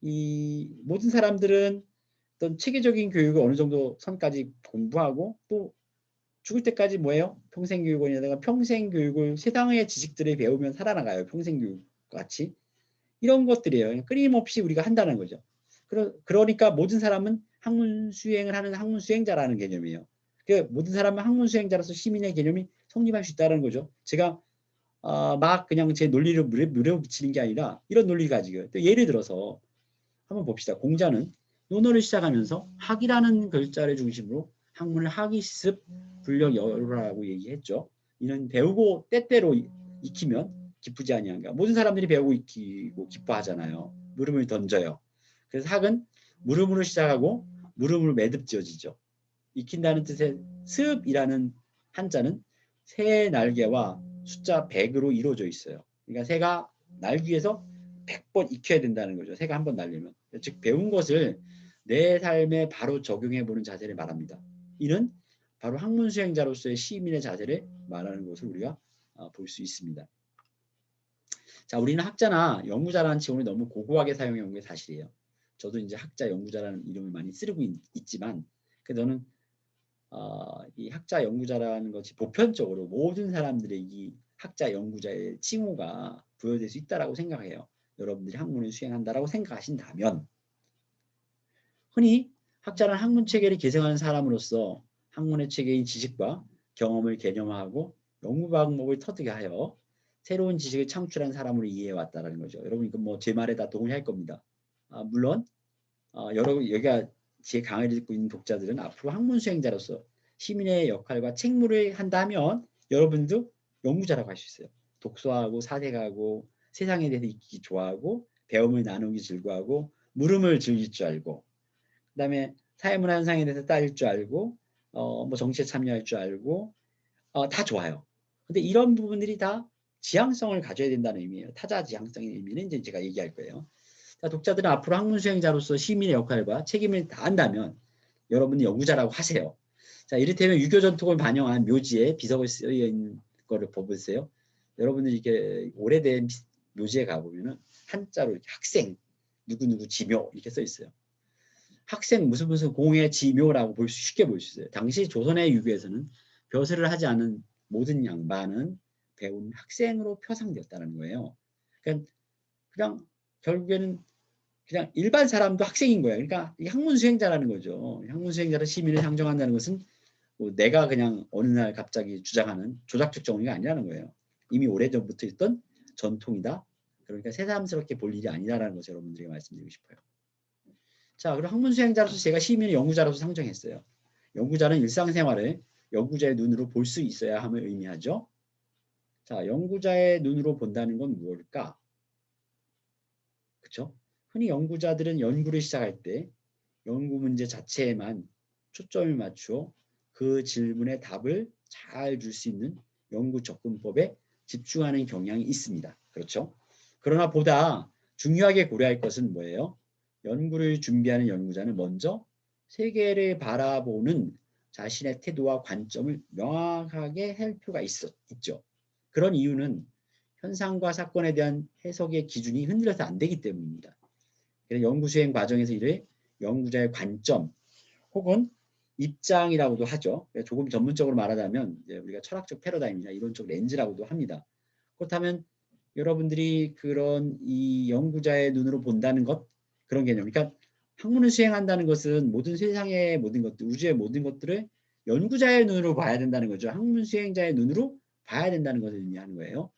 이 모든 사람들은 어떤 체계적인 교육을 어느 정도 선까지 공부하고 또 죽을 때까지 뭐예요? 평생교육원에다가 평생교육을 세상의 지식들을 배우면 살아나가요. 평생교육 같이. 이런 것들이에요. 끊임없이 우리가 한다는 거죠. 그러니까 모든 사람은 학문 수행을 하는 학문 수행자라는 개념이에요. 모든 사람은 학문 수행자로서 시민의 개념이 성립할 수 있다는 거죠. 제가 막 그냥 제 논리를 물어붙이는 게 아니라 이런 논리 가지고요. 또 예를 들어서 한번 봅시다. 공자는 논어를 시작하면서 학이라는 글자를 중심으로 학문을 학이습 불력 여로라고 얘기했죠. 이는 배우고 때때로 익히면 기쁘지 아니한가. 모든 사람들이 배우고 익히고 기뻐하잖아요. 물음을 던져요. 그래서 학은 물음으로 시작하고 물음으로 매듭지어지죠. 익힌다는 뜻의 습이라는 한자는 새의 날개와 숫자 100으로 이루어져 있어요. 그러니까 새가 날귀에서 100번 익혀야 된다는 거죠. 새가 한번 날리면. 즉 배운 것을 내 삶에 바로 적용해보는 자세를 말합니다. 이는 바로 학문 수행자로서의 시민의 자세를 말하는 것을 우리가 볼 수 있습니다. 자, 우리는 학자나 연구자라는 칭호를 너무 고고하게 사용해 온 게 사실이에요. 저도 이제 학자, 연구자라는 이름을 많이 쓰고 있지만 저는 이 학자, 연구자라는 것이 보편적으로 모든 사람들의 이 학자, 연구자의 칭호가 부여될 수 있다고 생각해요. 여러분들이 학문을 수행한다라고 생각하신다면 흔히 학자는 학문 체계를 계승하는 사람으로서 학문의 체계의 지식과 경험을 개념화하고 연구 방법을 터득게 하여 새로운 지식을 창출한 사람으로 이해해왔다는 거죠. 여러분 이건 뭐 제 말에 다 동의할 겁니다. 물론 여러분 여기가 제 강의를 듣고 있는 독자들은 앞으로 학문 수행자로서 시민의 역할과 책무를 한다면 여러분도 연구자라고 할 수 있어요. 독서하고 사색하고 세상에 대해서 익히기 좋아하고 배움을 나누기 즐거워하고 물음을 즐길 줄 알고 그다음에 사회문화 현상에 대해서 따질 줄 알고 뭐 정치에 참여할 줄 알고 다 좋아요. 근데 이런 부분들이 다 지향성을 가져야 된다는 의미예요. 타자 지향성의 의미는 이제 제가 얘기할 거예요. 자, 독자들은 앞으로 학문 수행자로서 시민의 역할과 책임을 다한다면 여러분이 연구자라고 하세요. 자, 이를테면 유교 전통을 반영한 묘지에 비석을 쓰여 있는 거를 보세요. 여러분들이 이렇게 오래된 묘지에 가보면은 한자로 이렇게 학생 누구누구 지묘 이렇게 써 있어요. 학생 무슨 공의 지묘라고 쉽게 볼 수 있어요. 당시 조선의 유교에서는 벼슬을 하지 않은 모든 양반은 배운 학생으로 표상되었다는 거예요. 그러니까 그냥 결국에는 그냥 일반 사람도 학생인 거예요. 그러니까 학문 수행자라는 거죠. 학문 수행자를 시민을 상정한다는 것은 뭐 내가 그냥 어느 날 갑자기 주장하는 조작적 정의가 아니라는 거예요. 이미 오래전부터 있던 전통이다. 그러니까 새삼스럽게 볼 일이 아니다라는 것을 여러분들에게 말씀드리고 싶어요. 자, 그리고 학문 수행자로서 제가 시민의 연구자로서 상정했어요. 연구자는 일상생활을 연구자의 눈으로 볼 수 있어야 함을 의미하죠. 자, 연구자의 눈으로 본다는 건 무엇일까? 그렇죠? 흔히 연구자들은 연구를 시작할 때 연구 문제 자체에만 초점을 맞추어 그 질문의 답을 잘 줄 수 있는 연구 접근법에 집중하는 경향이 있습니다. 그렇죠? 그러나 보다 중요하게 고려할 것은 뭐예요? 연구를 준비하는 연구자는 먼저 세계를 바라보는 자신의 태도와 관점을 명확하게 할 필요가 있죠. 그런 이유는 현상과 사건에 대한 해석의 기준이 흔들려서 안 되기 때문입니다. 그래서 연구 수행 과정에서 이를 연구자의 관점 혹은 입장이라고도 하죠. 조금 전문적으로 말하자면 우리가 철학적 패러다임이나 이론적 렌즈라고도 합니다. 그렇다면 여러분들이 그런 이 연구자의 눈으로 본다는 것 그런 개념. 그러니까 학문을 수행한다는 것은 모든 세상의 모든 것들, 우주의 모든 것들을 연구자의 눈으로 봐야 된다는 거죠. 학문 수행자의 눈으로 봐야 된다는 것을 의미하는 거예요.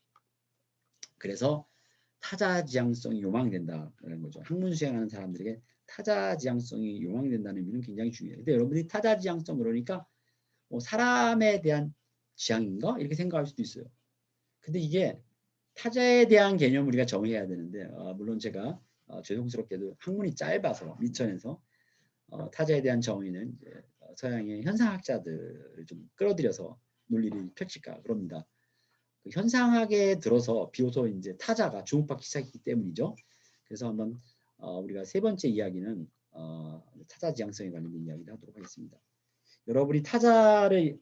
그래서 타자지향성이 요망된다는 거죠. 학문 수행하는 사람들에게 타자지향성이 요망된다는 의미는 굉장히 중요해요. 근데 여러분이 타자지향성 그러니까 뭐 사람에 대한 지향인가? 이렇게 생각할 수도 있어요. 근데 이게 타자에 대한 개념을 우리가 정의해야 되는데 물론 제가 죄송스럽게도 학문이 짧아서 미천에서 타자에 대한 정의는 이제 서양의 현상학자들을 좀 끌어들여서 논리를 펼칠까 그럽니다. 그 현상학에 들어서 비로소 이제 타자가 주목받기 시작했기 때문이죠. 그래서 한번 우리가 세 번째 이야기는 타자 지향성에 관련된 이야기를 하도록 하겠습니다. 여러분이 타자를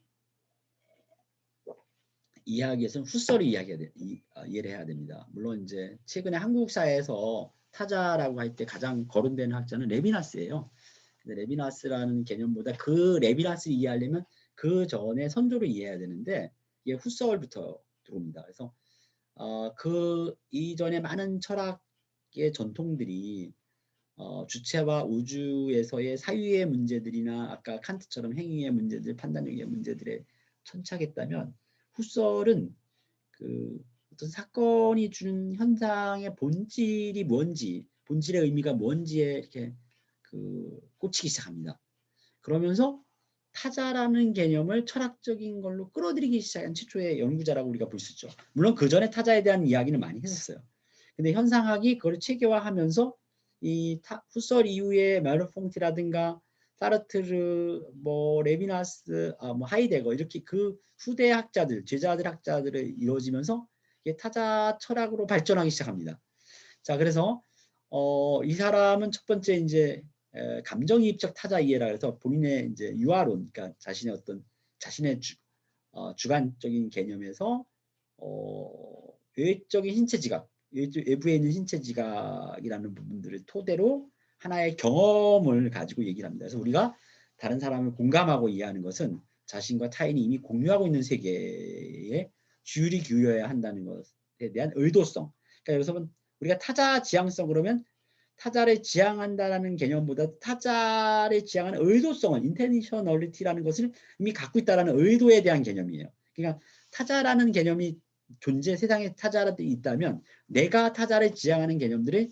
이해하기 위해서는 후설을 이해를 해야 됩니다. 물론 이제 최근에 한국 사회에서 타자라고 할 때 가장 거론되는 학자는 레비나스예요. 근데 레비나스라는 개념보다 그 레비나스를 이해하려면 그 전에 선조를 이해해야 되는데 이게 후설부터 들어옵니다. 그래서 그 이전에 많은 철학의 전통들이 주체와 우주에서의 사유의 문제들이나 아까 칸트처럼 행위의 문제들, 판단력의 문제들에 천착했다면 후설은 그 어떤 사건이 주는 현상의 본질이 뭔지, 본질의 의미가 뭔지에 이렇게 꽂히기 시작합니다. 그러면서 타자라는 개념을 철학적인 걸로 끌어들이기 시작한 최초의 연구자라고 우리가 볼 수 있죠. 물론 그 전에 타자에 대한 이야기는 많이 했었어요. 근데 현상학이 그걸 체계화하면서 이 후설 이후에 메르퐁티라든가 사르트르, 뭐 레비나스, 뭐 하이데거 이렇게 그 후대 학자들, 제자들 학자들을 이루어지면서 이게 타자 철학으로 발전하기 시작합니다. 자, 그래서 이 사람은 첫 번째 이제 감정이입적 타자 이해라 해서 본인의 이제 유아론, 그러니까 자신의 주관적인 개념에서 외적인 신체 지각, 외부에 있는 신체 지각이라는 부분들을 토대로 하나의 경험을 가지고 얘기를 합니다. 그래서 우리가 다른 사람을 공감하고 이해하는 것은 자신과 타인이 이미 공유하고 있는 세계에 주율이 기울여야 한다는 것에 대한 의도성. 그러니까 여기서 우리가 타자 지향성 그러면 타자를 지향한다는 개념보다 타자를 지향하는 의도성은 intentionality라는 것을 이미 갖고 있다는 의도에 대한 개념이에요. 그러니까 타자라는 개념이 세상에 타자라도 있다면 내가 타자를 지향하는 개념들의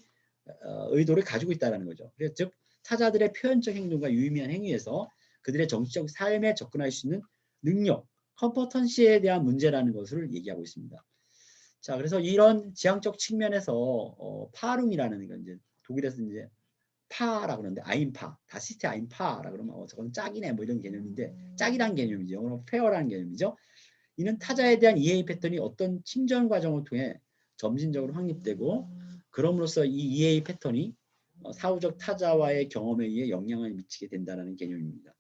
의도를 가지고 있다는 거죠. 그래서 즉 타자들의 표현적 행동과 유의미한 행위에서 그들의 정치적 삶에 접근할 수 있는 능력, 컴퍼턴시에 대한 문제라는 것을 얘기하고 있습니다. 자, 그래서 이런 지향적 측면에서 파룸이라는 건 이제 독일에서 이제 파라고 그러는데 아인파, 다시테 아인파라 그러면 저건 짝이네 뭐 이런 개념인데 짝이란 개념이죠. 영어로 페어라는 개념이죠. 이는 타자에 대한 이해의 패턴이 어떤 침전 과정을 통해 점진적으로 확립되고 그럼으로써 이 이해의 패턴이 사후적 타자와의 경험에 의해 영향을 미치게 된다는 개념입니다.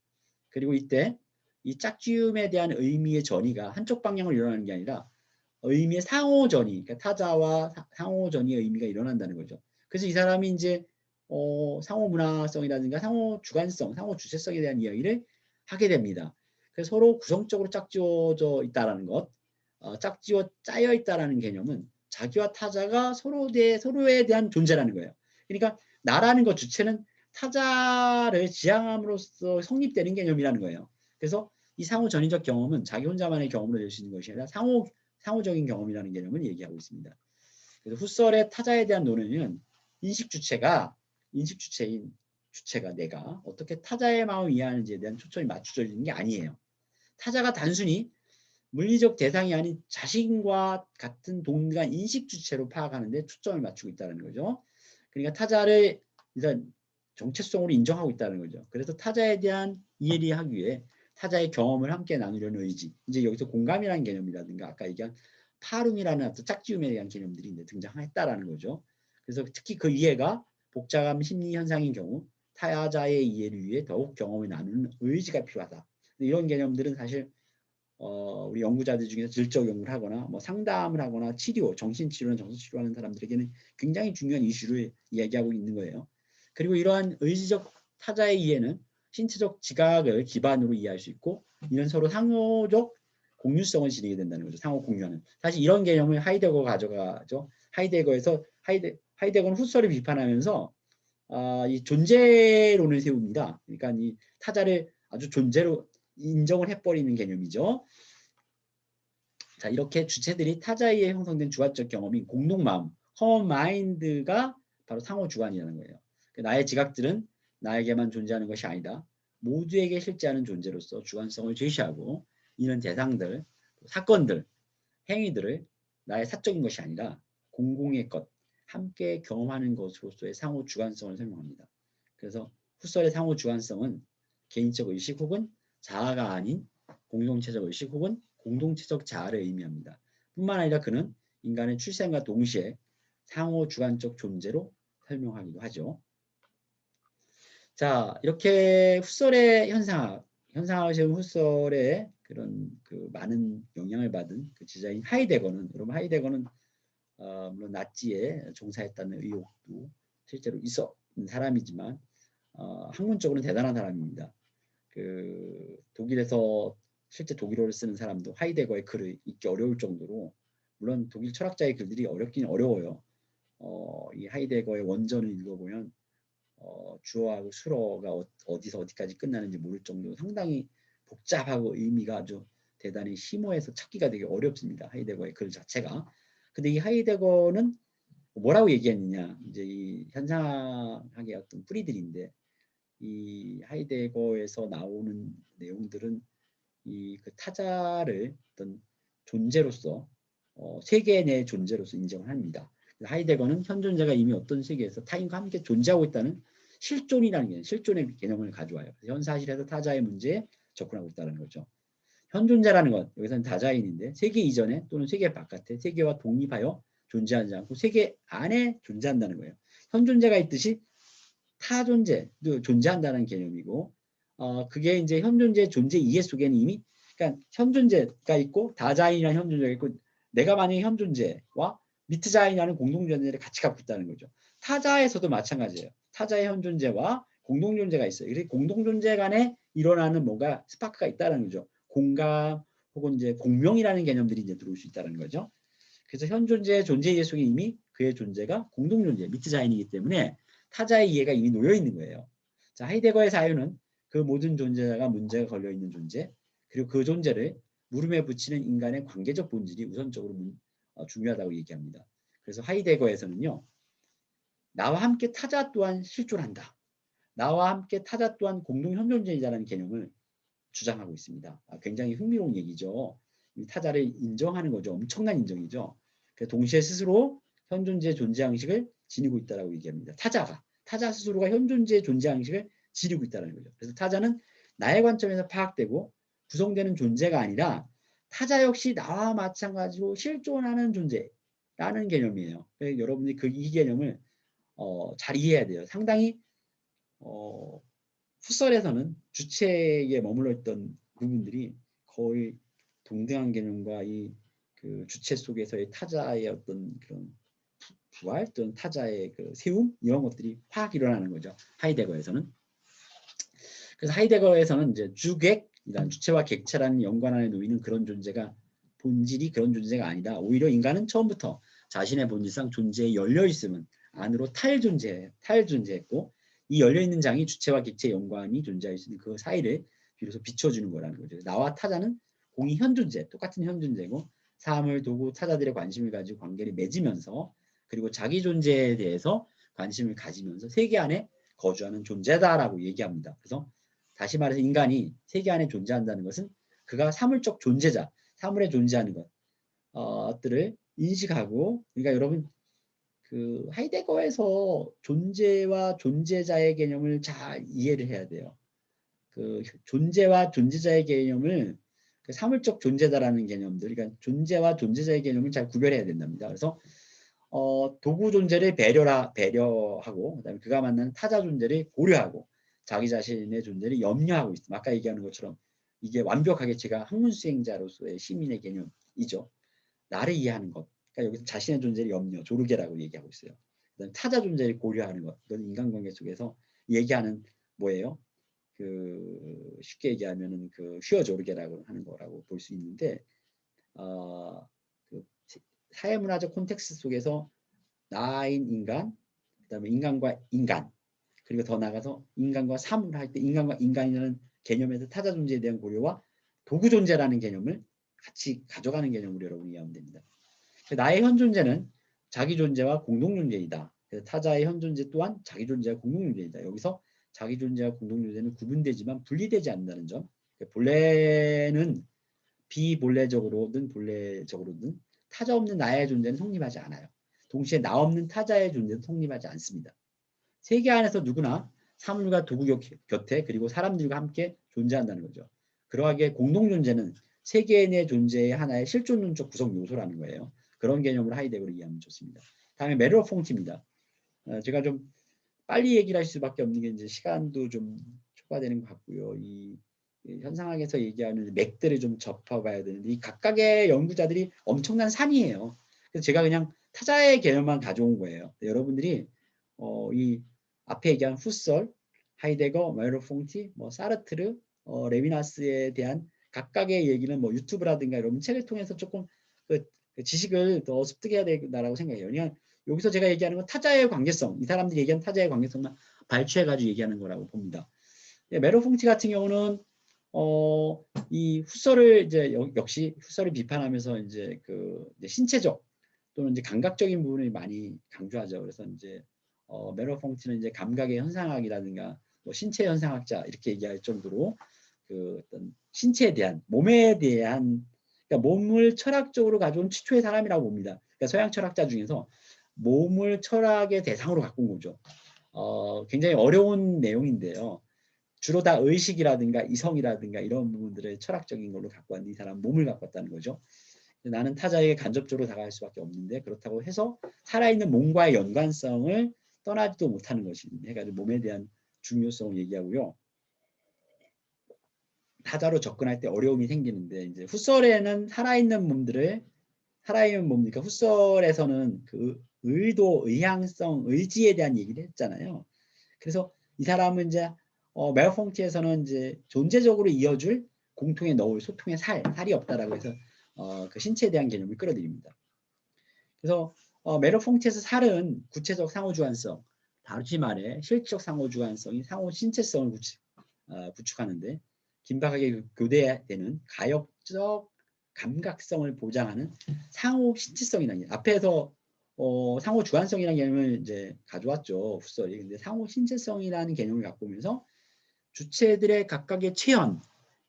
그리고 이때 이 짝지음에 대한 의미의 전이가 한쪽 방향으로 일어나는 게 아니라 의미의 상호전이, 그러니까 타자와 상호전이의 의미가 일어난다는 거죠. 그래서 이 사람이 이제 상호 문화성이라든가 상호 주관성, 상호 주체성에 대한 이야기를 하게 됩니다. 그래서 서로 구성적으로 짝지어져 있다라는 것, 짝지어 짜여 있다라는 개념은 자기와 타자가 서로에 대한 존재라는 거예요. 그러니까 나라는 것 주체는 타자를 지향함으로써 성립되는 개념이라는 거예요. 그래서 이 상호 전이적 경험은 자기 혼자만의 경험으로 될 수 있는 것이 아니라 상호적인 경험이라는 개념을 얘기하고 있습니다. 그래서 후설의 타자에 대한 논의는 인식 주체인 주체가 내가 어떻게 타자의 마음을 이해하는지에 대한 초점이 맞춰져 있는 게 아니에요. 타자가 단순히 물리적 대상이 아닌 자신과 같은 동일한 인식 주체로 파악하는 데 초점을 맞추고 있다는 거죠. 그러니까 타자를 일단 정체성으로 인정하고 있다는 거죠. 그래서 타자에 대한 이해를 하기 위해 타자의 경험을 함께 나누려는 의지. 이제 여기서 공감이라는 개념이라든가 아까 얘기한 파룸이라는 어떤 짝지음에 대한 개념들이 이제 등장했다라는 거죠. 그래서 특히 그 이해가 복잡한 심리 현상인 경우 타자의 이해를 위해 더욱 경험을 나누는 의지가 필요하다. 이런 개념들은 사실 우리 연구자들 중에서 질적 연구를 하거나 뭐 상담을 하거나 정신치료나 정서치료하는 사람들에게는 굉장히 중요한 이슈를 이야기하고 있는 거예요. 그리고 이러한 의지적 타자의 이해는 신체적 지각을 기반으로 이해할 수 있고 이는 서로 상호적 공유성을 지니게 된다는 거죠. 상호 공유하는. 사실 이런 개념을 하이데거가 가져가죠. 하이데거는 후설을 비판하면서 이 존재론을 세웁니다. 그러니까 이 타자를 아주 존재로 인정을 해버리는 개념이죠. 자, 이렇게 주체들이 타자에 의해 형성된 주관적 경험인 공동마음, common mind가 바로 상호주관이라는 거예요. 나의 지각들은 나에게만 존재하는 것이 아니다. 모두에게 실제하는 존재로서 주관성을 제시하고 이는 대상들, 사건들, 행위들을 나의 사적인 것이 아니라 공공의 것, 함께 경험하는 것으로서의 상호 주관성을 설명합니다. 그래서 후설의 상호 주관성은 개인적 의식 혹은 자아가 아닌 공동체적 의식 혹은 공동체적 자아를 의미합니다. 뿐만 아니라 그는 인간의 출생과 동시에 상호 주관적 존재로 설명하기도 하죠. 자, 이렇게 훗설의 현상학의 훗설의 그런 그 많은 영향을 받은 그 지자인 하이데거는, 여러분 하이데거는 물론 나치에 종사했다는 의혹도 실제로 있었는 사람이지만 학문적으로는 대단한 사람입니다. 그 독일에서 실제 독일어를 쓰는 사람도 하이데거의 글을 읽기 어려울 정도로, 물론 독일 철학자의 글들이 어렵긴 어려워요. 이 하이데거의 원전을 읽어보면 주어하고 수어가 어디서 어디까지 끝나는지 모를 정도로 상당히 복잡하고 의미가 아주 대단히 심오해서 찾기가 되게 어렵습니다. 하이데거의 글 자체가. 근데 이 하이데거는 뭐라고 얘기했느냐, 이제 이 현상학의 어떤 뿌리들인데, 이 하이데거에서 나오는 내용들은 이 그 타자를 어떤 존재로서 세계 내 존재로서 인정을 합니다. 하이데거는 현 존재가 이미 어떤 세계에서 타인과 함께 존재하고 있다는 실존이라는 개념, 실존의 개념을 가져와요. 현 사실에서 타자의 문제에 접근하고 있다는 거죠. 현 존재라는 것, 여기서는 다자인인데 세계 이전에 또는 세계 바깥에 세계와 독립하여 존재하지 않고 세계 안에 존재한다는 거예요. 현 존재가 있듯이 타 존재도 존재한다는 개념이고, 그게 이제 현 존재의 존재 이해 속에는 이미, 그러니까 현 존재가 있고 다자인이라는 현 존재가 있고, 내가 만약에 현 존재와 미트자인이라는 공동 존재를 같이 갖고 있다는 거죠. 타자에서도 마찬가지예요. 타자의 현 존재와 공동 존재가 있어요. 그래서 공동 존재 간에 일어나는 뭔가 스파크가 있다는 거죠. 공감 혹은 이제 공명이라는 개념들이 이제 들어올 수 있다는 거죠. 그래서 현 존재의 존재 이해 속에 이미 그의 존재가 공동 존재, 미트자인이기 때문에 타자의 이해가 이미 놓여 있는 거예요. 자, 하이데거의 사유는 그 모든 존재가 문제가 걸려 있는 존재, 그리고 그 존재를 물음에 붙이는 인간의 관계적 본질이 우선적으로 중요하다고 얘기합니다. 그래서 하이데거에서는요, 나와 함께 타자 또한 실존한다. 나와 함께 타자 또한 공동 현존자이다라는 개념을 주장하고 있습니다. 굉장히 흥미로운 얘기죠. 타자를 인정하는 거죠. 엄청난 인정이죠. 동시에 스스로 현존재의 존재항식을 지니고 있다고 얘기합니다. 타자 스스로가 현존재의 존재항식을 지니고 있다는 거죠. 그래서 타자는 나의 관점에서 파악되고 구성되는 존재가 아니라 타자 역시 나와 마찬가지로 실존하는 존재라는 개념이에요. 여러분이 이 개념을 잘 이해해야 돼요. 상당히 풋설에서는 주체에 머물러 있던 부분들이 거의 동등한 개념과 이 그 주체 속에서의 타자의 어떤 그런 부활 또는 타자의 그 세움 이런 것들이 확 일어나는 거죠. 하이데거에서는. 그래서 하이데거에서는 이제 주객이란 주체와 객체라는 연관 안에 놓이는 그런 존재가 본질이 그런 존재가 아니다. 오히려 인간은 처음부터 자신의 본질상 존재에 열려 있음은 안으로 탈존재했고 이 열려있는 장이 주체와 객체의 연관이 존재할 수 있는 그 사이를 비로소 비춰주는 거라는 거죠. 나와 타자는 공이 현존재, 똑같은 현존재고 사물, 도구, 타자들의 관심을 가지고 관계를 맺으면서 그리고 자기 존재에 대해서 관심을 가지면서 세계 안에 거주하는 존재다라고 얘기합니다. 그래서 다시 말해서 인간이 세계 안에 존재한다는 것은 그가 사물적 존재자, 사물에 존재하는 것들을 인식하고, 그러니까 여러분 그 하이데거에서 존재와 존재자의 개념을 잘 이해를 해야 돼요. 그 존재와 존재자의 개념을 그 사물적 존재다라는 개념들, 그러니까 존재와 존재자의 개념을 잘 구별해야 된답니다. 그래서 도구 존재를 배려하고, 그다음에 그가 만나는 타자 존재를 고려하고, 자기 자신의 존재를 염려하고 있습니다. 아까 얘기하는 것처럼 이게 완벽하게 제가 학문 수행자로서의 시민의 개념이죠. 나를 이해하는 것. 그러니까 여기서 자신의 존재를 염려, 조르게라고 얘기하고 있어요. 그다음에 타자 존재를 고려하는 것. 이건 인간관계 속에서 얘기하는 뭐예요? 그 쉽게 얘기하면은 그 휘어 조르게라고 하는 거라고 볼 수 있는데, 그 사회문화적 콘텍스트 속에서 나인 인간, 그다음에 인간과 인간, 그리고 더 나아가서 인간과 사물을 할 때 인간과 인간이라는 개념에서 타자 존재에 대한 고려와 도구 존재라는 개념을 같이 가져가는 개념으로 여러분이 이해하면 됩니다. 나의 현 존재는 자기 존재와 공동 존재이다. 그래서 타자의 현 존재 또한 자기 존재와 공동 존재이다. 여기서 자기 존재와 공동 존재는 구분되지만 분리되지 않는다는 점. 본래는 비본래적으로든 본래적으로든 타자 없는 나의 존재는 성립하지 않아요. 동시에 나 없는 타자의 존재도 성립하지 않습니다. 세계 안에서 누구나 사물과 도구 곁에 그리고 사람들과 함께 존재한다는 거죠. 그러하기에 공동 존재는 세계 내 존재의 하나의 실존론적 구성 요소라는 거예요. 그런 개념으로 하이데거를 이해하면 좋습니다. 다음에 메르 퐁티입니다. 제가 좀 빨리 얘기를 할 수밖에 없는 게 이제 시간도 좀 초과되는 것 같고요. 이 현상학에서 얘기하는 맥들을 좀 접해봐야 되는데 이 각각의 연구자들이 엄청난 산이에요. 그래서 제가 그냥 타자의 개념만 가져온 거예요. 여러분들이 이 앞에 얘기한 후설, 하이데거, 메르퐁티, 뭐 사르트르, 레비나스에 대한 각각의 얘기는 뭐 유튜브라든가 이런 책을 통해서 조금 그 지식을 더 습득해야 된다라고 생각해요. 그냥 여기서 제가 얘기하는 건 타자의 관계성, 이 사람들이 얘기한 타자의 관계성만 발췌해가지고 얘기하는 거라고 봅니다. 메로풍티 같은 경우는 이 후설을 이제 역시 후설을 비판하면서 이제 그 이제 신체적 또는 이제 감각적인 부분을 많이 강조하죠. 그래서 이제 메로풍티는 이제 감각의 현상학이라든가 뭐 신체 현상학자 이렇게 얘기할 정도로 그 어떤 신체에 대한 몸에 대한 그러니까 몸을 철학적으로 가져온 최초의 사람이라고 봅니다. 그러니까 서양 철학자 중에서 몸을 철학의 대상으로 갖고 온 거죠. 굉장히 어려운 내용인데요. 주로 다 의식이라든가 이성이라든가 이런 부분들을 철학적인 걸로 갖고 왔는 이 사람 몸을 갖고 왔다는 거죠. 나는 타자에게 간접적으로 다가갈 수밖에 없는데 그렇다고 해서 살아있는 몸과의 연관성을 떠나지도 못하는 것이 해가지고 몸에 대한 중요성을 얘기하고요. 타자로 접근할 때 어려움이 생기는데 이제 후설에는 살아있는 몸들을 살아있는 몸이니까 후설에서는 그 의도, 의향성, 의지에 대한 얘기를 했잖아요. 그래서 이 사람은 이제 메르퐁티에서는 이제 존재적으로 이어줄 공통에 넣을 소통의 살이 없다라고 해서 그 신체에 대한 개념을 끌어들입니다. 그래서 메르퐁티에서 살은 구체적 상호주관성, 다르지 말해 실질적 상호주관성이 상호 신체성을 구축하는데 긴박하게 교대되는 가역적 감각성을 보장하는 상호 신체성이라는 게 앞에서 상호 주관성이라는 개념을 이제 가져왔죠 후설이. 근데 상호 신체성이라는 개념을 갖고 오면서 주체들의 각각의 체현,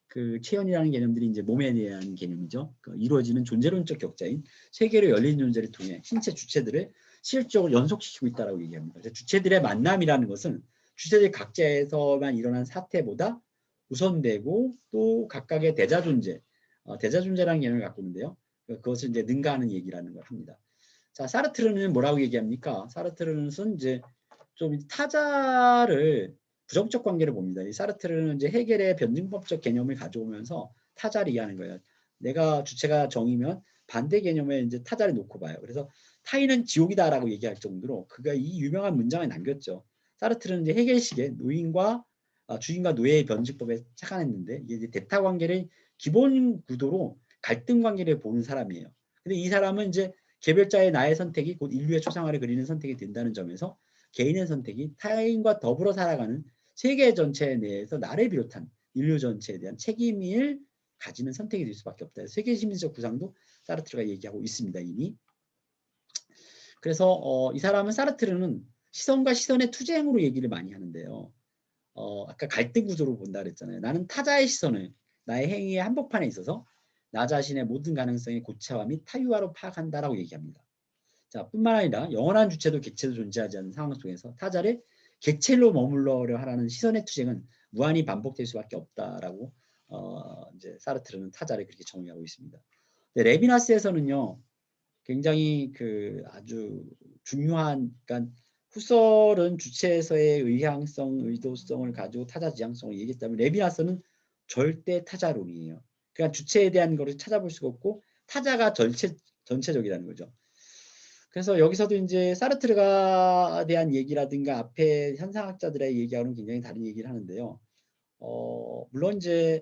그 체현이라는 개념들이 이제 몸에 대한 개념이죠. 그 이루어지는 존재론적 격자인 세계로 열린 존재를 통해 신체 주체들을 실질적으로 연속시키고 있다고 얘기합니다. 그래서 주체들의 만남이라는 것은 주체들 각자에서만 일어난 사태보다 우선되고 또 각각의 대자 존재, 대자 존재라는 개념을 갖고 있는데요. 그것을 이제 능가하는 얘기라는 걸 합니다. 자, 사르트르는 뭐라고 얘기합니까? 사르트르는 이제 좀 타자를 부정적 관계를 봅니다. 이 사르트르는 이제 해겔의 변증법적 개념을 가져오면서 타자를 이해하는 거예요. 내가 주체가 정이면 반대 개념에 이제 타자를 놓고 봐요. 그래서 타인은 지옥이다라고 얘기할 정도로 그가 이 유명한 문장을 남겼죠. 사르트르는 이제 해겔식의 노인과 주인과 노예의 변증법에 착안했는데 이게 대타 관계를 기본 구도로 갈등 관계를 보는 사람이에요. 근데 이 사람은 이제 개별자의 나의 선택이 곧 인류의 초상화를 그리는 선택이 된다는 점에서 개인의 선택이 타인과 더불어 살아가는 세계 전체 내에서 나를 비롯한 인류 전체에 대한 책임을 가지는 선택이 될 수밖에 없다. 세계 시민적 구상도 사르트르가 얘기하고 있습니다. 이미. 그래서 이 사람은 사르트르는 시선과 시선의 투쟁으로 얘기를 많이 하는데요. 아까 갈등 구조로 본다 그랬잖아요. 나는 타자의 시선을 나의 행위의 한복판에 있어서 나 자신의 모든 가능성의 고차와 및 타유화로 파악한다라고 얘기합니다. 자, 뿐만 아니라 영원한 주체도 객체도 존재하지 않는 상황 속에서 타자를 객체로 머물러려 하라는 시선의 투쟁은 무한히 반복될 수밖에 없다라고 이제 사르트르는 타자를 그렇게 정의하고 있습니다. 레비나스에서는요, 굉장히 그 아주 중요한, 그러니까 후설은 주체에서의 의향성, 의도성을 가지고 타자 지향성을 얘기했다면 레비나스는 절대 타자론이에요. 그러니까 주체에 대한 것을 찾아볼 수가 없고 타자가 전체적이라는 거죠. 그래서 여기서도 이제 사르트르가 대한 얘기라든가 앞에 현상학자들의 얘기하고는 굉장히 다른 얘기를 하는데요. 물론 이제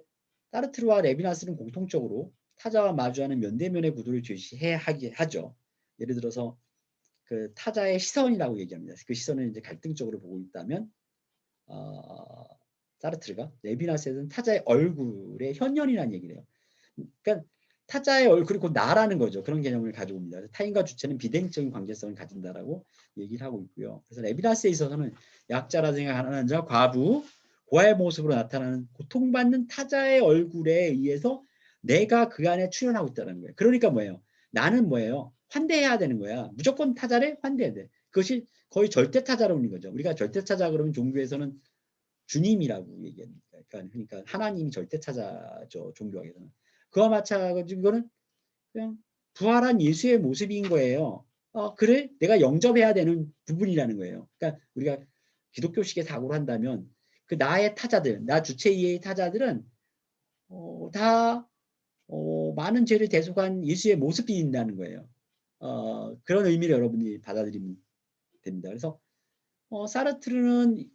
사르트르와 레비나스는 공통적으로 타자와 마주하는 면대면의 구도를 제시해 하죠. 예를 들어서 그 타자의 시선이라고 얘기합니다. 그 시선을 이제 갈등적으로 보고 있다면 사르트르가 레비나스에서는 타자의 얼굴의 현현이라는 얘기를 해요. 그러니까 타자의 얼굴이 곧 나라는 거죠. 그런 개념을 가지고 옵니다. 타인과 주체는 비대칭적인 관계성을 가진다라고 얘기를 하고 있고요. 그래서 레비나스에 있어서는 약자라든가 가난한 자, 과부, 고아의 모습으로 나타나는 고통받는 타자의 얼굴에 의해서 내가 그 안에 출현하고 있다는 거예요. 그러니까 뭐예요? 나는 뭐예요? 환대해야 되는 거야. 무조건 타자를 환대해야 돼. 그것이 거의 절대 타자론인 거죠. 우리가 절대 타자 그러면 종교에서는 주님이라고 얘기합니다. 그러니까 하나님이 절대 타자죠. 종교학에서는. 그와 마찬가지로 이거는 그냥 부활한 예수의 모습인 거예요. 그래 내가 영접해야 되는 부분이라는 거예요. 그러니까 우리가 기독교식의 사고를 한다면 그 나의 타자들, 나 주체 이해의 타자들은 다 많은 죄를 대속한 예수의 모습이 있다는 거예요. 그런 의미를 여러분이 받아들이면 됩니다. 그래서 사르트르는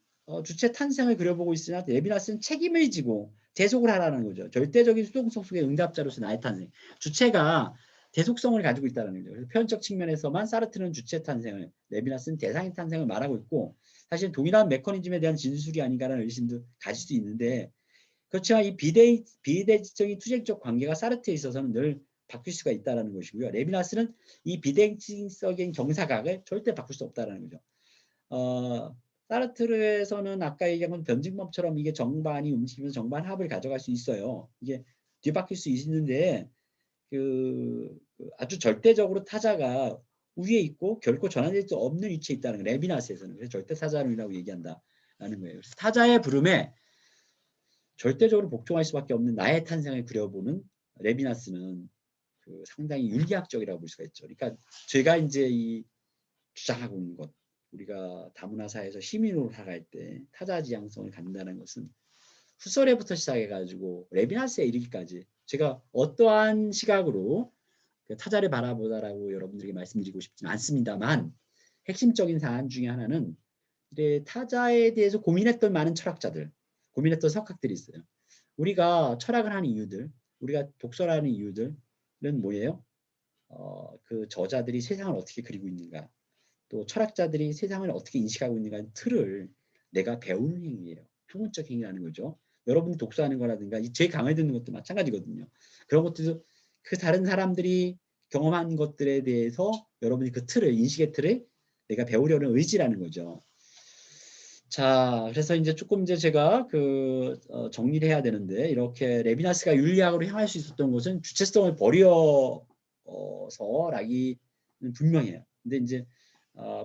주체 탄생을 그려보고 있으나 레비나스는 책임을 지고 대속을 하라는 거죠. 절대적인 수동성 속의 응답자로서 나의 탄생. 주체가 대속성을 가지고 있다는 거죠. 그래서 표현적 측면에서만 사르트르는 주체 탄생을, 레비나스는 대상의 탄생을 말하고 있고 사실 동일한 메커니즘에 대한 진술이 아닌가라는 의심도 가질 수 있는데 그렇지만 이 비대칭적인 투쟁적 관계가 사르트에 있어서는 늘 바뀔 수가 있다는 것이고요. 레비나스는 이 비대칭적인 경사각을 절대 바꿀 수 없다는 거죠. 사르트르에서는 아까 얘기한 건 변증법처럼 이게 정반이 움직이면서 정반 합을 가져갈 수 있어요. 이게 뒤바뀔 수 있는데 아주 절대적으로 타자가 위에 있고 결코 전환될 수 없는 위치에 있다는 거예요. 레비나스에서는. 그래서 절대 타자론이라고 얘기한다라는 거예요. 그래서 타자의 부름에 절대적으로 복종할 수밖에 없는 나의 탄생을 그려보는 레비나스는 상당히 윤리학적이라고 볼 수가 있죠. 그러니까 제가 이제 이 주장하고 있는 것, 우리가 다문화사에서 시민으로 살아갈 때 타자지향성을 갖는다는 것은 후설에부터 시작해가지고 레비나스에 이르기까지 제가 어떠한 시각으로 타자를 바라보다라고 여러분들에게 말씀드리고 싶지는 않습니다만 핵심적인 사안 중에 하나는 타자에 대해서 고민했던 많은 철학자들, 고민했던 석학들이 있어요. 우리가 철학을 하는 이유들, 우리가 독서를 하는 이유들은 뭐예요? 그 저자들이 세상을 어떻게 그리고 있는가, 또 철학자들이 세상을 어떻게 인식하고 있는가 틀을 내가 배우는 행위예요. 학문적 행위라는 거죠. 여러분이 독서하는 거라든가 제 강의 듣는 것도 마찬가지거든요. 그런 것들도 그 다른 사람들이 경험한 것들에 대해서 여러분이 그 틀을, 인식의 틀을 내가 배우려는 의지라는 거죠. 자, 그래서 이제 조금 이제 제가 정리를 해야 되는데 이렇게 레비나스가 윤리학으로 향할 수 있었던 것은 주체성을 버려서라기는 분명해요. 근데 이제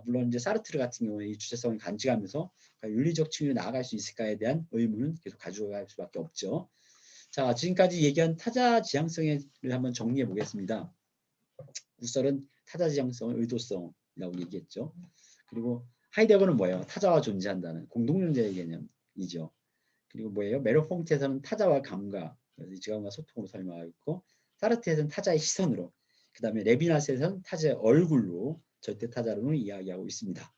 물론 이제 사르트르 같은 경우에 이 주체성을 간직하면서 윤리적 측면에 나아갈 수 있을까에 대한 의문은 계속 가져갈 수밖에 없죠. 자, 지금까지 얘기한 타자 지향성을 한번 정리해 보겠습니다. 구설은 타자 지향성을 의도성이라고 얘기했죠. 그리고 하이데거는 뭐예요? 타자와 존재한다는 공동존재의 개념이죠. 그리고 뭐예요? 메로퐁트에서는 타자와 감각, 지감과 소통으로 설명하고 있고 사르트에서는 타자의 시선으로, 그 다음에 레비나스에서는 타자의 얼굴로 절대 타자론을 이야기하고 있습니다.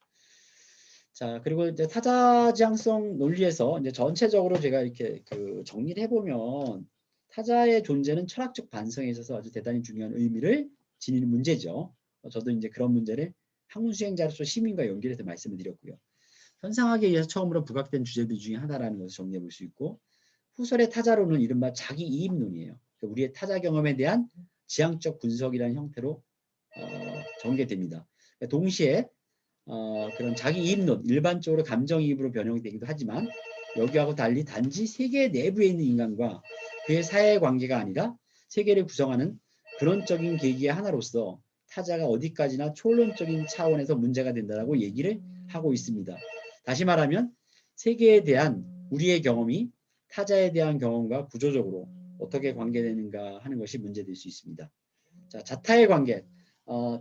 자, 그리고 이제 타자 지향성 논리에서 이제 전체적으로 제가 이렇게 정리를 해보면 타자의 존재는 철학적 반성에 있어서 아주 대단히 중요한 의미를 지니는 문제죠. 저도 이제 그런 문제를 학문 수행자로서 시민과 연결해서 말씀을 드렸고요. 현상학에 의해서 처음으로 부각된 주제들 중에 하나라는 것을 정리해 볼 수 있고 후설의 타자론은 이른바 자기 이입론이에요. 그러니까 우리의 타자 경험에 대한 지향적 분석이라는 형태로 전개됩니다. 그러니까 동시에 그런 자기 이입론, 일반적으로 감정이입으로 변형되기도 하지만 여기하고 달리 단지 세계 내부에 있는 인간과 그의 사회관계가 아니라 세계를 구성하는 근원적인 계기의 하나로서 타자가 어디까지나 초론적인 차원에서 문제가 된다고 얘기를 하고 있습니다. 다시 말하면 세계에 대한 우리의 경험이 타자에 대한 경험과 구조적으로 어떻게 관계되는가 하는 것이 문제될 수 있습니다. 자, 자타의 관계,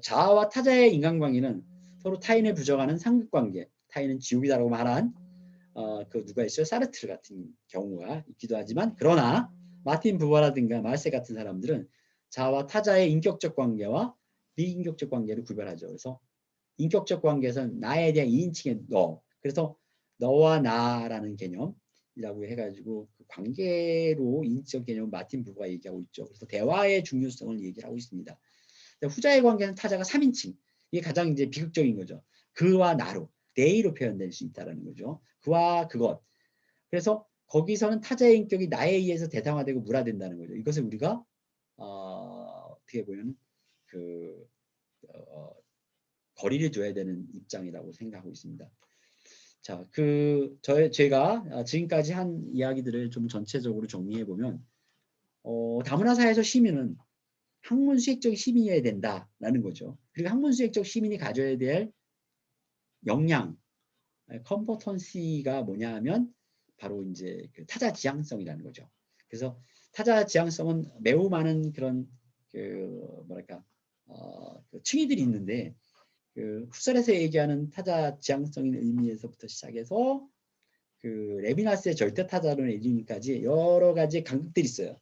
자아와 타자의 인간관계는 서로 타인을 부정하는 상극관계, 타인은 지옥이다라고 말한 누가 있어요? 사르트르 같은 경우가 있기도 하지만 그러나 마틴 부버라든가 말세 같은 사람들은 자아와 타자의 인격적 관계와 비인격적 관계를 구별하죠. 그래서 인격적 관계에서는 나에 대한 2인칭의 너, 그래서 너와 나라는 개념이라고 해가지고 그 관계로 인적 개념 마틴 부버가 얘기하고 있죠. 그래서 대화의 중요성을 얘기하고 있습니다. 후자의 관계는 타자가 3인칭, 이게 가장 이제 비극적인 거죠. 그와 나로, 내의로 표현될 수 있다는 거죠. 그와 그것. 그래서 거기서는 타자의 인격이 나에 의해서 대상화되고 물화된다는 거죠. 이것을 우리가 어떻게 보면 거리를 둬야 되는 입장이라고 생각하고 있습니다. 자, 제가 지금까지 한 이야기들을 좀 전체적으로 정리해 보면 다문화사회에서 시민은 학문수익적 시민이어야 된다라는 거죠. 그리고 학문수익적 시민이 가져야 될 역량, 컴포턴시가 뭐냐 하면 바로 이제 타자 지향성이라는 거죠. 그래서 타자 지향성은 매우 많은 그런 뭐랄까 층위들이 있는데 그 후설에서 얘기하는 타자 지향적인 의미에서부터 시작해서 그 레비나스의 절대 타자론에 이르기까지 여러 가지 간극들이 있어요.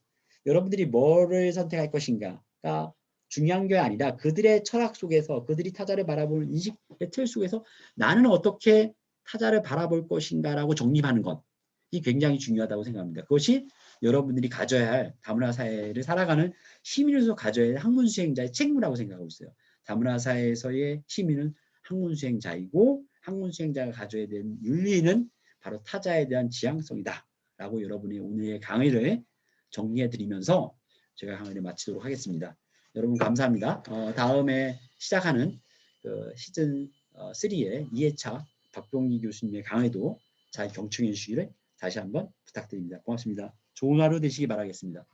여러분들이 뭐를 선택할 것인가가 중요한 게 아니라 그들의 철학 속에서 그들이 타자를 바라보는 인식의 틀 속에서 나는 어떻게 타자를 바라볼 것인가라고 정립하는 것이 굉장히 중요하다고 생각합니다. 그것이 여러분들이 가져야 할 다문화 사회를 살아가는 시민으로서 가져야 할 학문 수행자의 책무라고 생각하고 있어요. 다문화 사회에서의 시민은 학문 수행자이고 학문 수행자가 가져야 되는 윤리는 바로 타자에 대한 지향성이다 라고 여러분이 오늘의 강의를 정리해 드리면서 제가 강의를 마치도록 하겠습니다. 여러분 감사합니다. 다음에 시작하는 그 시즌 3의 2회차 박병기 교수님의 강의도 잘 경청해 주시기를 다시 한번 부탁드립니다. 고맙습니다. 좋은 하루 되시기 바라겠습니다.